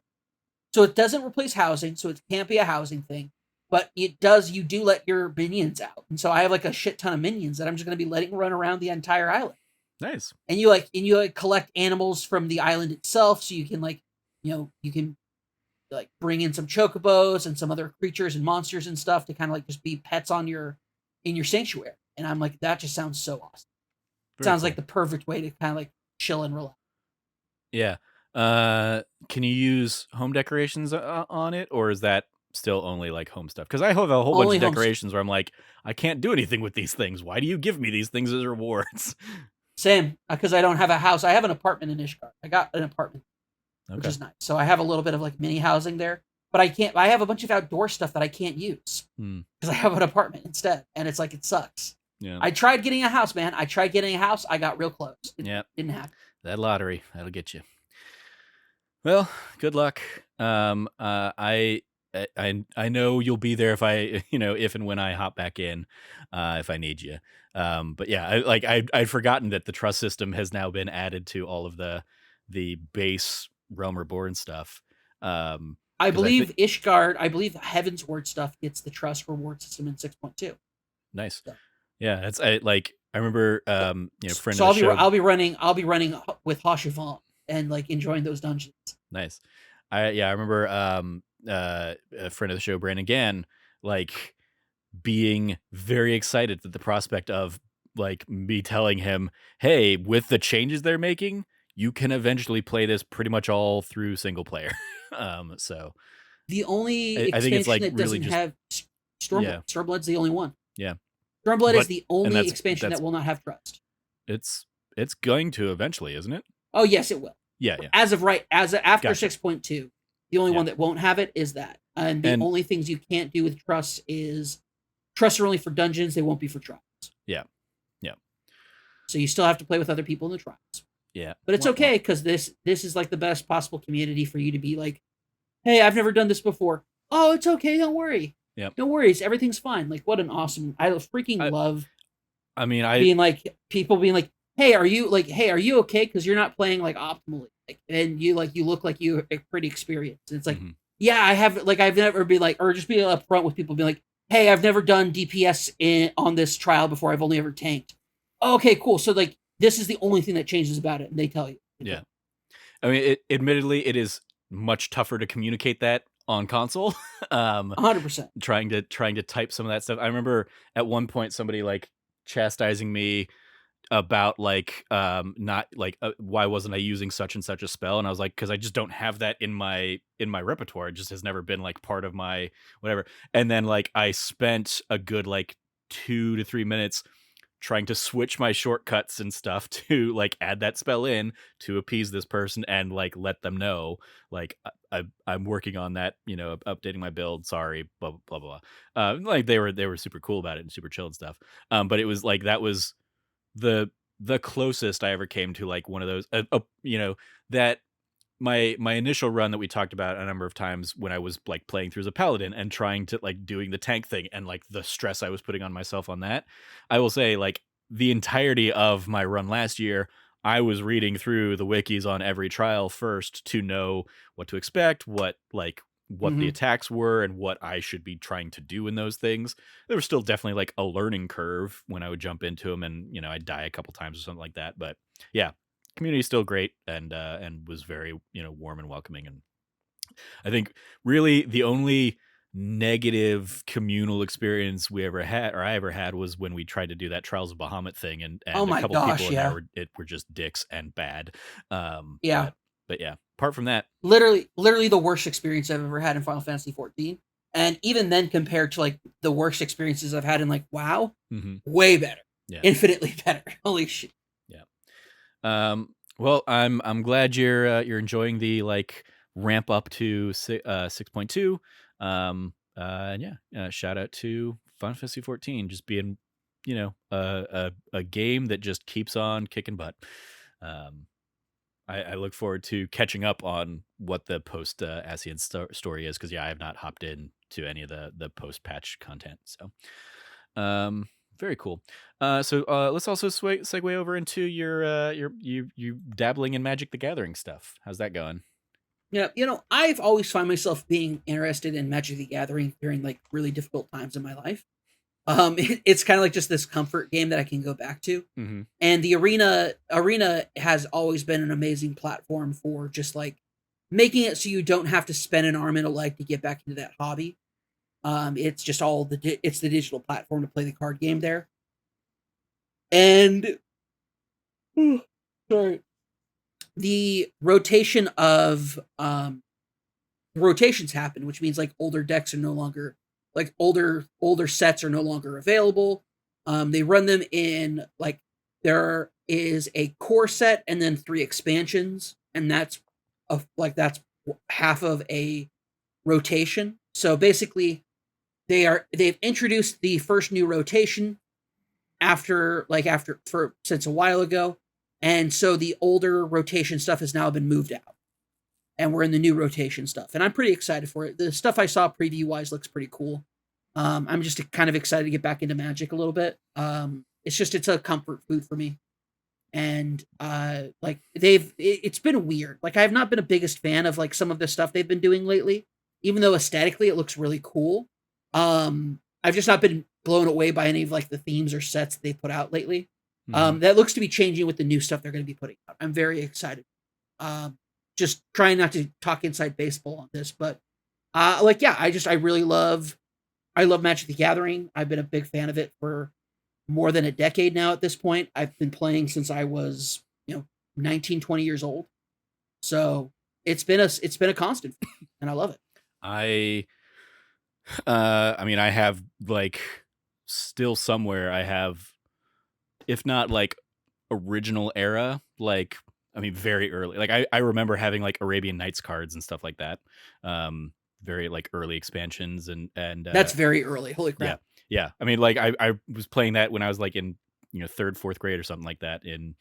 So it doesn't replace housing, so it can't be a housing thing, but it does. You do let your minions out, and so I have like a shit ton of minions that I'm just going to be letting run around the entire island. Nice. And you collect animals from the island itself, so you can you can like bring in some chocobos and some other creatures and monsters and stuff to kind of like just be pets in your sanctuary. And I'm like, that just sounds so awesome. Sounds cool. Like the perfect way to kind of like chill and relax. Yeah. Can you use home decorations on it, or is that still only like home stuff? Because I have a whole bunch of decorations where I'm like, I can't do anything with these things. Why do you give me these things as rewards? Same, because I don't have a house. I have an apartment in Ishgard. I got an apartment, which is nice. So I have a little bit of like mini housing there, but I have a bunch of outdoor stuff that I can't use because I have an apartment instead, and it's like it sucks. Yeah. I tried getting a house, man. I got real close. It didn't happen. That lottery, that'll get you. Well, good luck. I know you'll be there if if and when I hop back in, if I need you. But yeah, I'd forgotten that the trust system has now been added to all of the base Realm Reborn stuff. I believe Heaven's Word stuff gets the trust reward system in 6.2. Nice. So. Yeah, that's I remember friend so of the show. I'll be running with Hashivan and like enjoying those dungeons. Nice. I remember a friend of the show, Brandon Gann, like being very excited at the prospect of like me telling him, hey, with the changes they're making, you can eventually play this pretty much all through single player. So the only expansion that doesn't have Stormblood. Yeah. Stormblood's the only one. Yeah. Stormblood is the only expansion that will not have trust. It's going to eventually, isn't it? Oh yes, it will. Yeah. After 6.2, the only one that won't have it is that. And the only things you can't do with trusts is trusts are only for dungeons, they won't be for trials. Yeah. So you still have to play with other people in the trials. Yeah. But it's okay, because this is like the best possible community for you to be like, hey, I've never done this before. Oh, it's okay, don't worry. Yeah. No worries, everything's fine. Like, what an awesome I love being like people being like, hey, are you okay? Because you're not playing like optimally. Like, and you look like you're pretty experienced. And it's like, yeah, I've never been like, or just be upfront with people, be like, hey, I've never done DPS on this trial before. I've only ever tanked. Oh, okay, cool. So like, this is the only thing that changes about it, and they tell you. Yeah, I mean, admittedly, it is much tougher to communicate that on console. 100%. Trying to type some of that stuff. I remember at one point somebody like chastising me about like not like why wasn't I using such and such a spell, and I was like, because I just don't have that in my repertoire. It just has never been like part of my whatever. And then like I spent a good like 2 to 3 minutes trying to switch my shortcuts and stuff to like add that spell in to appease this person and like let them know like I'm working on that, updating my build, sorry, blah blah blah blah. Like they were super cool about it and super chill and stuff. But it was like that was the closest I ever came to like one of those that my initial run that we talked about a number of times when I was like playing through as a paladin and trying to like doing the tank thing and like the stress I was putting on myself on that. I will say like the entirety of my run last year, I was reading through the wikis on every trial first to know what to expect, what the Mhm. attacks were and what I should be trying to do in those things. There was still definitely like a learning curve when I would jump into them and, I'd die a couple times or something like that. But yeah, community is still great and was very, warm and welcoming. And I think really the only negative communal experience we ever had or I ever had was when we tried to do that Trials of Bahamut thing Oh and a my couple people gosh, in there yeah. were just dicks and bad. Um Yeah. but but yeah, apart from that, Literally the worst experience I've ever had in Final Fantasy 14. And even then compared to like the worst experiences I've had in like WoW, mhm, way better. yeah. Infinitely better. Holy shit. Yeah. Well, I'm glad you're enjoying the like ramp up to 6.2. And yeah, shout out to Final Fantasy 14 just being, a game that just keeps on kicking butt. Um, I look forward to catching up on what the post Ascian story is because yeah, I have not hopped in to any of the post patch content. So, very cool. So let's also segue over into you dabbling in Magic the Gathering stuff. How's that going? Yeah, I've always found myself being interested in Magic the Gathering during like really difficult times in my life. It's kind of like just this comfort game that I can go back to. Mm-hmm. And the arena has always been an amazing platform for just like making it so you don't have to spend an arm and a leg to get back into that hobby. It's just it's the digital platform to play the card game there. And sorry, the rotations happen, which means like older decks are no longer like older sets are no longer available. They run them in like there is a core set and then 3 expansions, and that's half of a rotation. So basically, they've introduced the first new rotation after for since a while ago, and so the older rotation stuff has now been moved out and we're in the new rotation stuff. And I'm pretty excited for it. The stuff I saw preview wise looks pretty cool. I'm just kind of excited to get back into Magic a little bit. It's a comfort food for me. And like it's been weird. Like I have not been a biggest fan of like some of the stuff they've been doing lately, even though aesthetically it looks really cool. I've just not been blown away by any of like the themes or sets they put out lately. Mm-hmm. That looks to be changing with the new stuff they're going to be putting out. I'm very excited. Um, just trying not to talk inside baseball on this, but like yeah, I love Magic the Gathering. I've been a big fan of it for more than a decade now at this point. I've been playing since I was, 19, 20 years old. So it's been a constant and I love it. I I mean I have like still somewhere I have if not like original era, like I mean very early. Like I remember having like Arabian Nights cards and stuff like that. Very like early expansions and That's very early. Holy yeah. crap. Yeah. I mean like I was playing that when I was like in, third, fourth grade or something like that in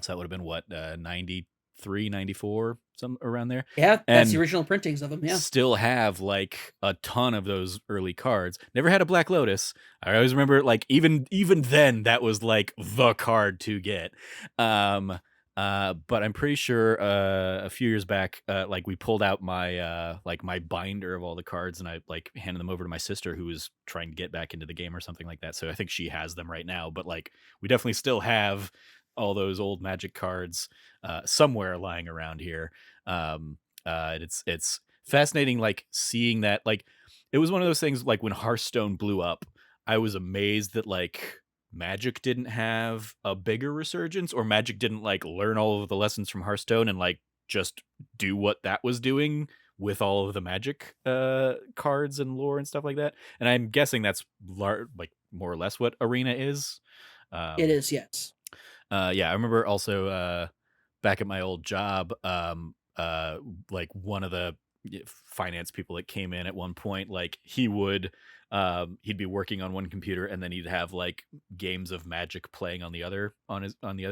so that would have been what 93, 94, some around there. Yeah, that's the And original printings of them. Yeah. still have like a ton of those early cards. Never had a Black Lotus. I always remember like even then that was like the card to get. But I'm pretty sure a few years back, like we pulled out my binder of all the cards and I like handed them over to my sister who was trying to get back into the game or something like that. So I think she has them right now. But like we definitely still have all those old Magic cards somewhere lying around here. It's fascinating, like seeing that. Like it was one of those things. Like when Hearthstone blew up, I was amazed that like Magic didn't have a bigger resurgence, or Magic didn't like learn all of the lessons from Hearthstone and like just do what that was doing with all of the Magic cards and lore and stuff like that. And I'm guessing that's like more or less what Arena is. It Um, is, yes. yeah, I remember also back at my old job, like one of the finance people that came in at one point, like he'd be working on one computer and then he'd have like games of Magic playing on the other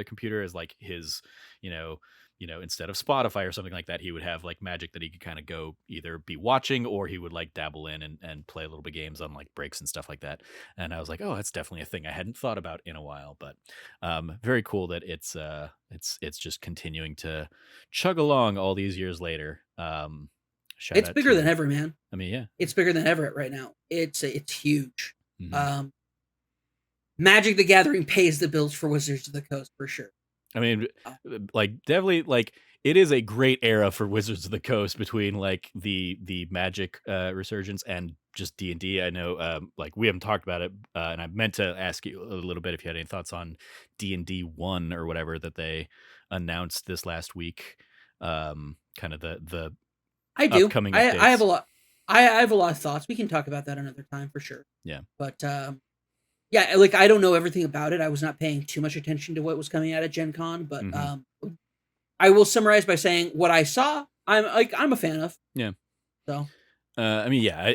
computer as like his, you know, instead of Spotify or something like that, he would have like Magic that he could kind of go either be watching, or he would like dabble in and play a little bit games on like breaks and stuff like that. And I was like, oh, that's definitely a thing I hadn't thought about in a while. But very cool that it's just continuing to chug along all these years later. Shout It's out bigger than to, ever, man. I mean, yeah. It's bigger than ever right now. It's huge. Mhm. Magic the Gathering pays the bills for Wizards of the Coast for sure. I mean, Uh, like definitely, like it is a great era for Wizards of the Coast between like the Magic resurgence and just D&D. I know, like we haven't talked about it, and I meant to ask you a little bit if you had any thoughts on D&D 1 or whatever that they announced this last week. Kind of the I do. upcoming I have updates. a lot. I have a lot of thoughts. We can talk about that another time for sure. Yeah. But yeah, like I don't know everything about it. I was not paying too much attention to what was coming out at Gen Con, but Mhm. I will summarize by saying what I saw. I'm a fan of. Yeah. So I mean, yeah,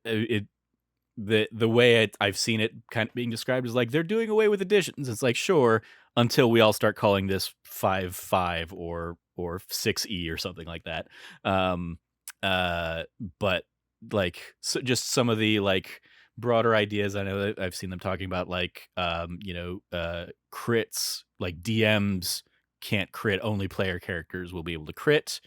the way I've seen it kind of being described is like they're doing away with additions. It's like, sure, until we all start calling this 5.5 or 6E or something like that. Um, but like just some of the like broader ideas. I know that I've seen them talking about like crits, like DMs can't crit, only player characters will be able to crit.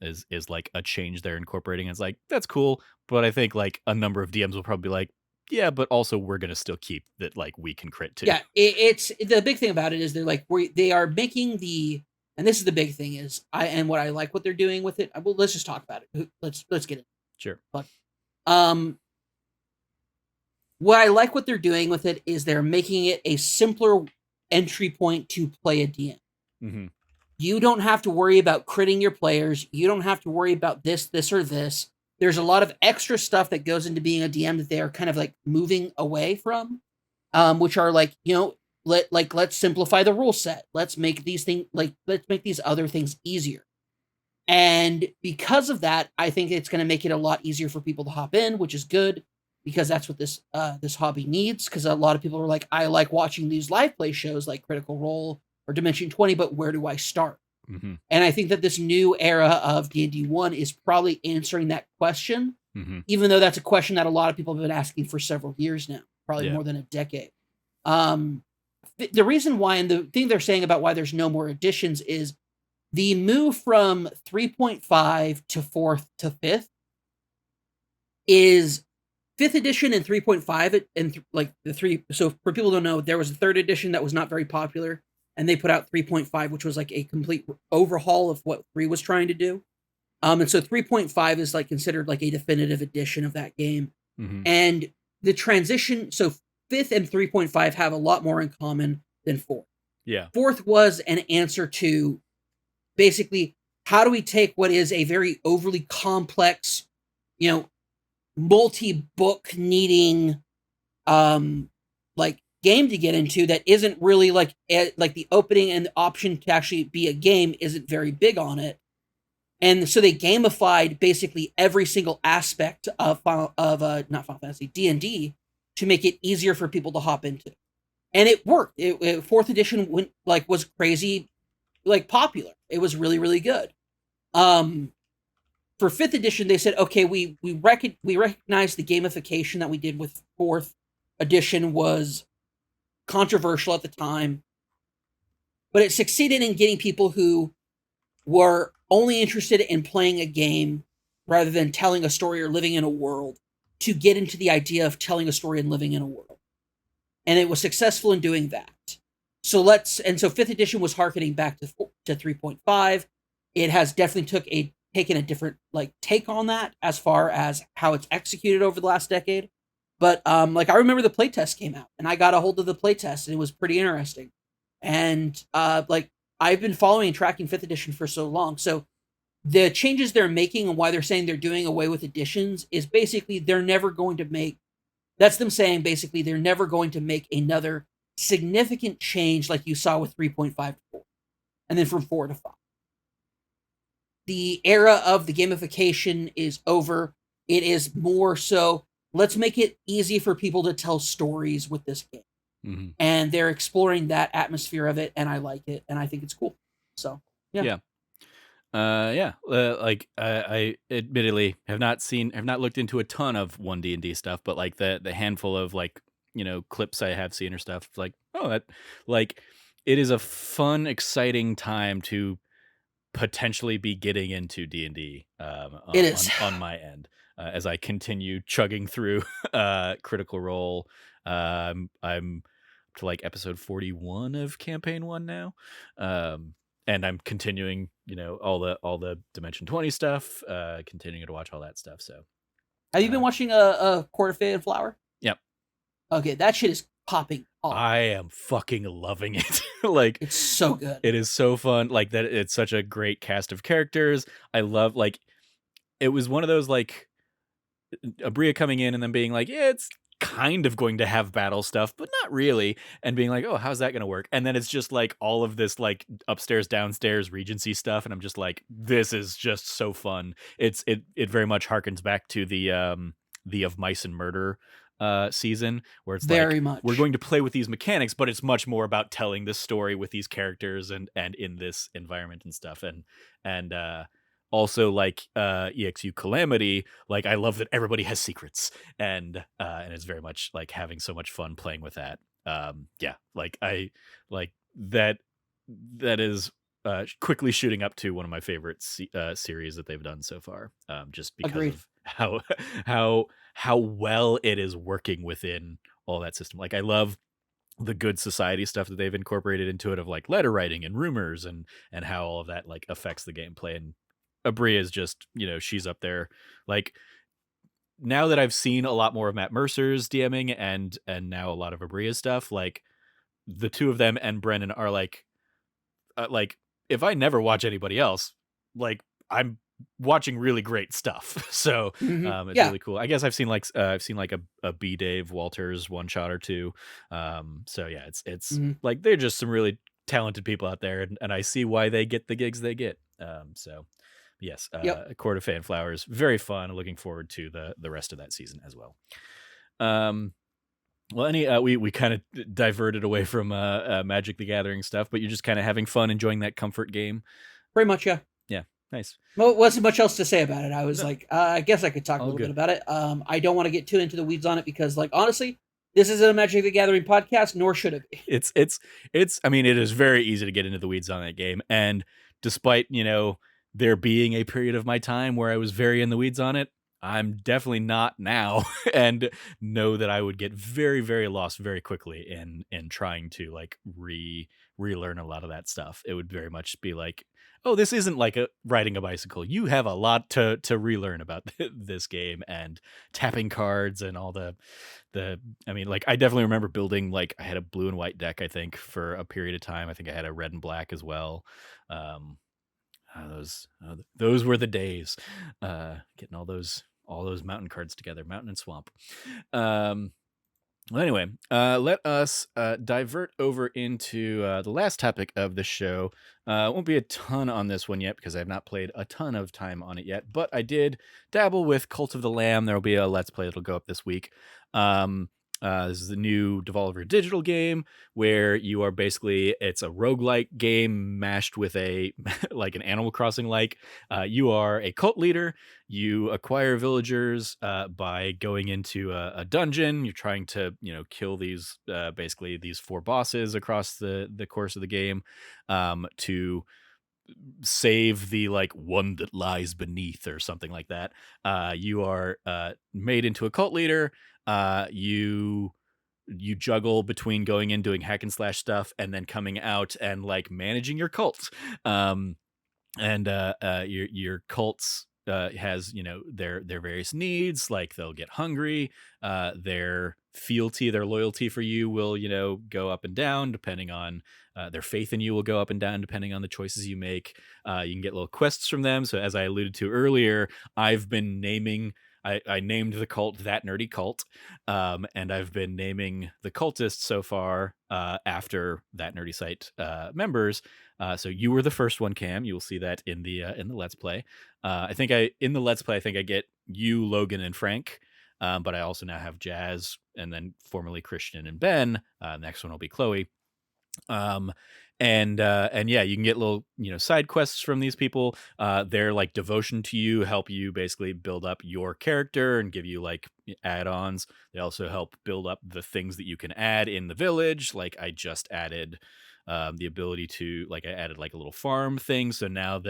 Is like a change they're incorporating. It's like, that's cool, but I think like a number of DMs will probably be like, yeah, but also we're gonna still keep that, like we can crit too. yeah, it's the big thing about it is they're like they are making and this is the big thing is what I like what they're doing with it. Well, let's just talk about it. Let's get it. Sure. But um, what I like what they're doing with it is they're making it a simpler entry point to play a DM. Mm-hmm. You don't have to worry about critting your players. You don't have to worry about this, or this. There's a lot of extra stuff that goes into being a DM that they are kind of like moving away from, which are like, let's simplify the rule set. Let's make these things let's make these other things easier. And because of that, I think it's going to make it a lot easier for people to hop in, which is good because that's what this hobby needs. Because a lot of people are like, I like watching these live play shows like Critical Role or Dimension 20, but where do I start? Mm-hmm. And I think that this new era of D&D 1 is probably answering that question, even though that's a question that a lot of people have been asking for several years now, probably more than a decade. The reason why, and the thing they're saying about why there's no more editions is the move from 3.5 to 4th to 5th is 5th edition and 3.5 and like the three. So for people who don't know, there was a 3rd edition that was not very popular, and they put out 3.5, which was like a complete overhaul of what 3 was trying to do. And so 3.5 is like considered like a definitive edition of that game. Mm-hmm. And the transition, so 5th and 3.5 have a lot more in common than 4th. Yeah. 4th was an answer to basically how do we take what is a very overly complex, multi-book needing like game to get into that isn't really like the opening and the option to actually be a game isn't very big on it. And so they gamified basically every single aspect of not Final Fantasy, D&D, to make it easier for people to hop into. And it worked. 4th edition was crazy popular. It was really, really good. For 5th edition, they said, okay, we recognize the gamification that we did with 4th edition was controversial at the time, but it succeeded in getting people who were only interested in playing a game rather than telling a story or living in a world to get into the idea of telling a story and living in a world. And it was successful in doing that. So 5th edition was harkening back to 3.5. It has definitely taken a different take on that as far as how it's executed over the last decade. But I remember the playtest came out, and I got a hold of the playtest, and it was pretty interesting. And I've been following and tracking 5th edition for so long. So the changes they're making and why they're saying they're doing away with editions is basically they're never going to make. That's them saying basically they're never going to make another significant change like you saw with 3.5 to 4, and then from 4 to 5. The era of the gamification is over. It is more so, let's make it easy for people to tell stories with this game. Mm-hmm. And they're exploring that atmosphere of it, and I like it, and I think it's cool. So yeah. Yeah. Yeah. Like I admittedly have not looked into a ton of one D&D stuff, but like the handful of like clips I have seen or stuff, it's like that like it is a fun, exciting time to potentially be getting into D&D It is. on my end as I continue chugging through Critical Role. I'm to like episode 41 of campaign 1 now. And I'm continuing, all the Dimension 20 stuff, continuing to watch all that stuff. So, Have you been watching a Court of Fate and Flower? yep. Okay, that shit is popping off. I am fucking loving it. Like, it's so good. It is so fun. Like that. It's such a great cast of characters. I love like, it was one of those like Abria coming in and then being like, yeah, it's kind of going to have battle stuff, but not really. And being like, oh, how's that going to work? And then it's just like all of this like upstairs, downstairs Regency stuff. And I'm just like, this is just so fun. It very much harkens back to the Of Mice and Murder season, where it's very like much we're going to play with these mechanics, but it's much more about telling this story with these characters and in this environment and stuff. And also like EXU Calamity, like I love that everybody has secrets, and it's very much like having so much fun playing with that. Yeah, like I like that is quickly shooting up to one of my favorite series that they've done so far, just because Agreed. of how well it is working within all that system. Like I love the good society stuff that they've incorporated into it, of like letter writing and rumors and how all of that like affects the gameplay. And Abria is just, she's up there. Like now that I've seen a lot more of Matt Mercer's DMing and now a lot of Abria's stuff, like the two of them and Brennan are like if I never watch anybody else, like I'm watching really great stuff. So it's really cool. I guess I've seen like a B Dave Walters one shot or two. So yeah, it's like they're just some really talented people out there, and I see why they get the gigs they get. So yes, Court of Fate and Flowers, very fun. Looking forward to the rest of that season as well. Well, we kind of diverted away from Magic the Gathering stuff, but you're just kind of having fun, enjoying that comfort game. Pretty much, yeah. Yeah, nice. Well, wasn't much else to say about it. I was like, I guess I could talk a little good. bit about it. I don't want to get too into the weeds on it because, like, honestly, this isn't a Magic the Gathering podcast, nor should it be. It's. I mean, it is very easy to get into the weeds on that game, and despite there being a period of my time where I was very in the weeds on it, I'm definitely not now, and know that I would get very, very lost very quickly in trying to like relearn a lot of that stuff. It would very much be like, oh, this isn't like riding a bicycle. You have a lot to relearn about this game, and tapping cards and all the. I mean, like I definitely remember building like I had a blue and white deck, I think, for a period of time. I think I had a red and black as well. Those were the days. Getting all those mountain cards together, mountain and swamp. Well, anyway, let us divert over into the last topic of the show. Won't be a ton on this one yet because I have not played a ton of time on it yet, but I did dabble with Cult of the Lamb. There will be a Let's Play that'll go up this week. This is the new Devolver Digital game where you are basically, it's a roguelike game mashed with a like an Animal Crossing like. You are a cult leader. You acquire villagers by going into a dungeon. You're trying to kill these basically these 4 bosses across the course of the game to save the like one that lies beneath or something like that. You are made into a cult leader. You juggle between going in doing hack and slash stuff and then coming out and like managing your cult. And your cults has their various needs, like they'll get hungry, their fealty, their loyalty for you will go up and down depending on their faith in you will go up and down depending on the choices you make. You can get little quests from them. So as I alluded to earlier, I've been naming I named the cult That Nerdy Cult, and I've been naming the cultists so far after That Nerdy Site members. So you were the first one, Cam. You will see that in the Let's Play. In the Let's Play, I think I get you, Logan, and Frank, but I also now have Jazz, and then formerly Christian and Ben. Next one will be Chloe. Um, and yeah, you can get little, side quests from these people. Their like devotion to you help you basically build up your character and give you like add-ons. They also help build up the things that you can add in the village. Like I just added the ability to like I added like a little farm thing. So now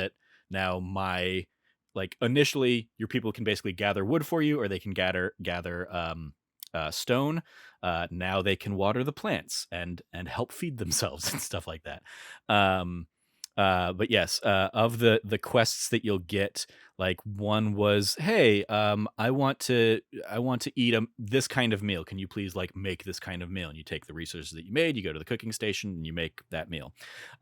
my like initially your people can basically gather wood for you, or they can gather stone. Now they can water the plants and help feed themselves and stuff like that. Um, but yes, of the quests that you'll get, like one was, hey, I want to eat this kind of meal. Can you please like make this kind of meal? And you take the resources that you made, you go to the cooking station, and you make that meal.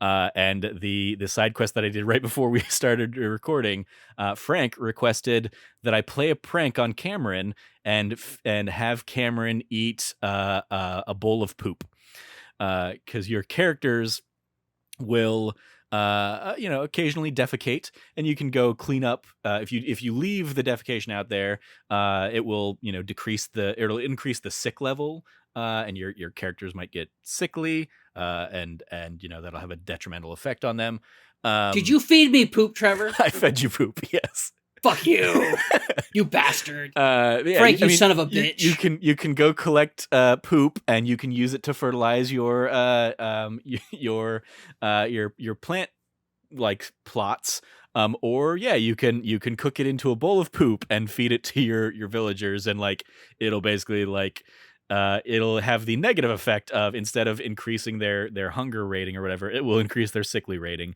And the side quest that I did right before we started recording, Frank requested that I play a prank on Cameron and have Cameron eat a bowl of poop, because your characters will occasionally defecate, and you can go clean up. If you leave the defecation out there, it will it'll increase the sick level, and your characters might get sickly, and that'll have a detrimental effect on them. Did um you feed me poop, Trevor? I fed you poop, yes. Fuck you, you bastard. Yeah, Frank, I you mean, son of a you, bitch. you can go collect poop, and you can use it to fertilize your plant like plots. Or yeah, you can cook it into a bowl of poop and feed it to your villagers, and like it'll basically like it'll have the negative effect of, instead of increasing their hunger rating or whatever, it will increase their sickly rating.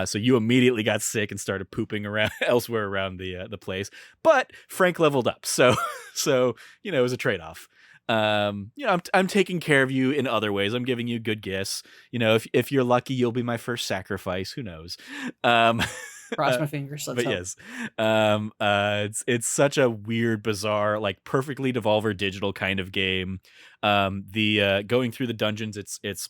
So you immediately got sick and started pooping around elsewhere around the place. But Frank leveled up, so so it was a trade-off. I'm taking care of you in other ways. I'm giving you good gifts. If you're lucky, you'll be my first sacrifice. Who knows? Um, Cross my fingers. Let's but hope. yes, it's such a weird, bizarre, like perfectly Devolver Digital kind of game. The going through the dungeons, it's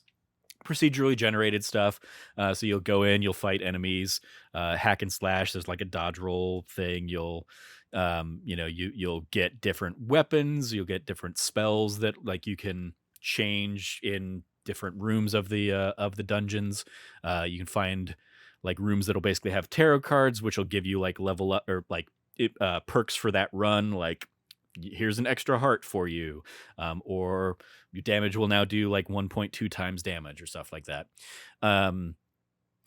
procedurally generated stuff. So you'll go in, you'll fight enemies, hack and slash. There's like a dodge roll thing. You'll get different weapons. You'll get different spells that like you can change in different rooms of the dungeons. You can find like rooms that'll basically have tarot cards, which will give you like level up or like perks for that run. Like here's an extra heart for you, or your damage will now do like 1.2 times damage or stuff like that. And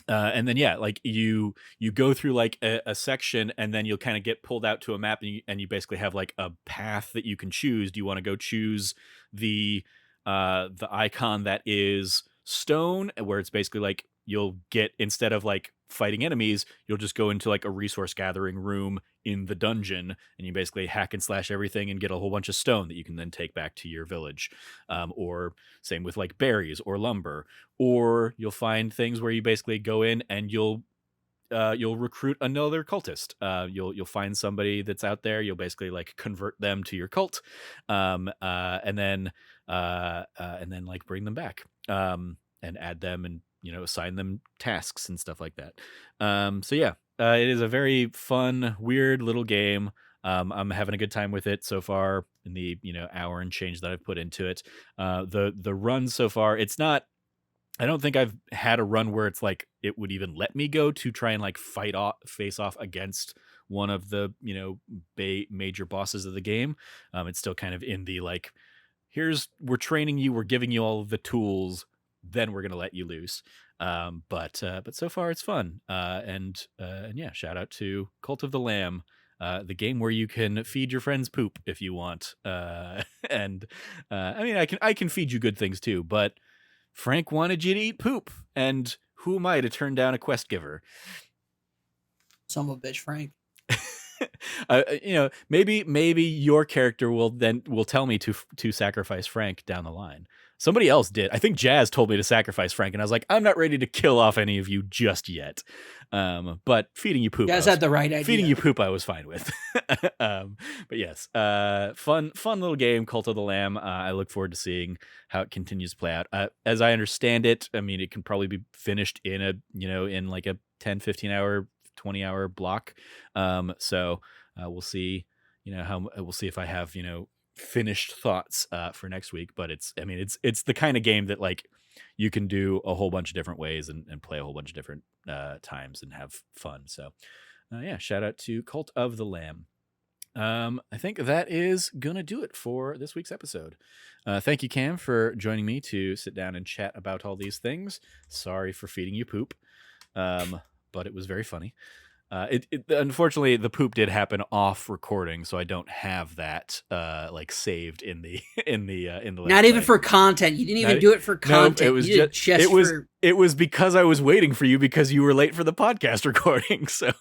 then yeah, like you go through like a section, and then you'll kind of get pulled out to a map, and you basically have like a path that you can choose. Do you want to go choose the icon that is stone, where it's basically like you'll get, instead of like fighting enemies, you'll just go into like a resource gathering room in the dungeon, and you basically hack and slash everything and get a whole bunch of stone that you can then take back to your village. Or same with like berries or lumber. Or you'll find things where you basically go in and you'll recruit another cultist. You'll find somebody that's out there. You'll basically like convert them to your cult, and then like bring them back, and add them, and assign them tasks and stuff like that. So yeah, it is a very fun, weird little game. I'm having a good time with it so far in the hour and change that I've put into it. The run so far, it's not. I don't think I've had a run where it's like it would even let me go to try and like face off against one of the major bosses of the game. It's still kind of in the like, we're training you, we're giving you all of the tools, then we're gonna let you loose. But so far it's fun. And yeah, shout out to Cult of the Lamb, the game where you can feed your friends poop if you want. And I mean, I can feed you good things too, but Frank wanted you to eat poop, and who am I to turn down a quest giver? Son of a bitch, Frank. Maybe your character will tell me to sacrifice Frank down the line. Somebody else did. I think Jazz told me to sacrifice Frank, and I was like, I'm not ready to kill off any of you just yet. But feeding you poop, Jazz had the right idea. Feeding you poop, I was fine with. But yes, fun little game, Cult of the Lamb. I look forward to seeing how it continues to play out. As I understand it, I mean, it can probably be finished in in like a 10, 15 hour, 20-hour block. So we'll see. We'll see if I have finished thoughts for next week. But it's the kind of game that like you can do a whole bunch of different ways and play a whole bunch of different times and have fun. So yeah, shout out to Cult of the Lamb. I think that is gonna do it for this week's episode. Thank you, Cam, for joining me to sit down and chat about all these things. Sorry for feeding you poop, but it was very funny. Unfortunately, the poop did happen off recording, so I don't have that like saved in the in the Let's Not even Play. for content. You didn't even do it for content. No, it was it was because I was waiting for you because you were late for the podcast recording. So,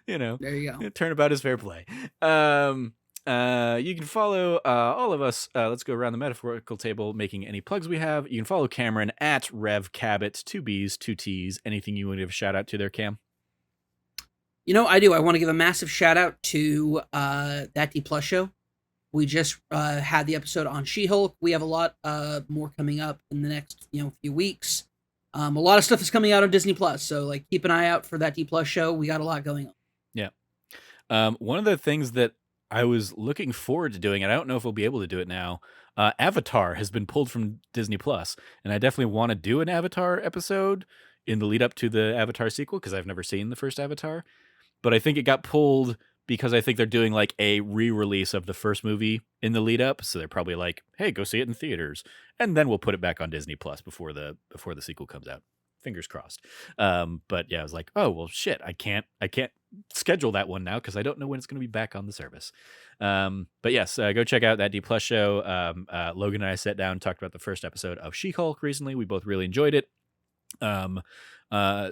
there you go. Turnabout is fair play. You can follow all of us. Let's go around the metaphorical table, making any plugs we have. You can follow Cameron at Rev Cabot, 2 B's, 2 T's. Anything you want to give a shout out to there, Cam? I do. I want to give a massive shout out to That D Plus Show. We just had the episode on She-Hulk. We have a lot more coming up in the next few weeks. A lot of stuff is coming out on Disney Plus, so like keep an eye out for That D Plus Show. We got a lot going on. Yeah. One of the things that I was looking forward to doing, and I don't know if we'll be able to do it now, Avatar has been pulled from Disney Plus, and I definitely want to do an Avatar episode in the lead up to the Avatar sequel because I've never seen the first Avatar. But I think it got pulled because I think they're doing like a re-release of the first movie in the lead up. So they're probably like, hey, go see it in theaters. And then we'll put it back on Disney Plus before the sequel comes out. Fingers crossed. But yeah, I was like, oh, well, shit, I can't schedule that one now because I don't know when it's going to be back on the service. But yes, go check out That D Plus Show. Logan and I sat down and talked about the first episode of She-Hulk recently. We both really enjoyed it.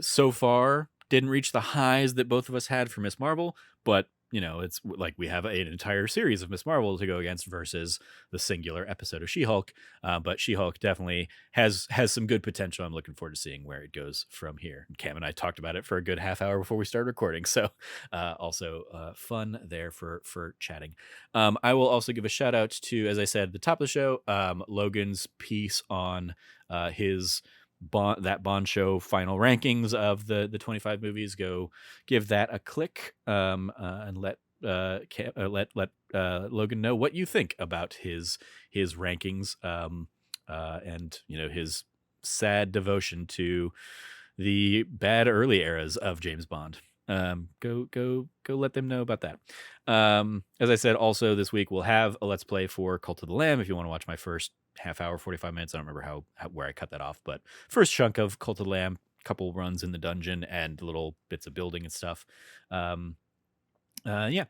So far, didn't reach the highs that both of us had for Miss Marvel, but it's like we have an entire series of Miss Marvel to go against versus the singular episode of She-Hulk. But She-Hulk definitely has some good potential. I'm looking forward to seeing where it goes from here. And Cam and I talked about it for a good half hour before we started recording. So also fun there for chatting. I will also give a shout out to, as I said at the top of the show, Logan's piece on his Bond show final rankings of the 25 movies. Go give that a click and let Logan know what you think about his rankings and his sad devotion to the bad early eras of James Bond. Go let them know about that. As I said, also this week we'll have a Let's Play for Cult of the Lamb. If you want to watch my first half hour, 45 minutes, I don't remember where I cut that off, but first chunk of Cult of the Lamb, couple runs in the dungeon and little bits of building and stuff. Yeah.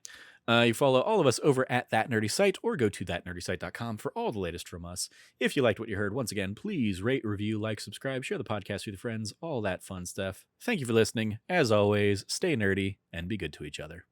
You follow all of us over at That Nerdy Site or go to thatnerdysite.com for all the latest from us. If you liked what you heard, once again, please rate, review, like, subscribe, share the podcast with your friends, all that fun stuff. Thank you for listening. As always, stay nerdy and be good to each other.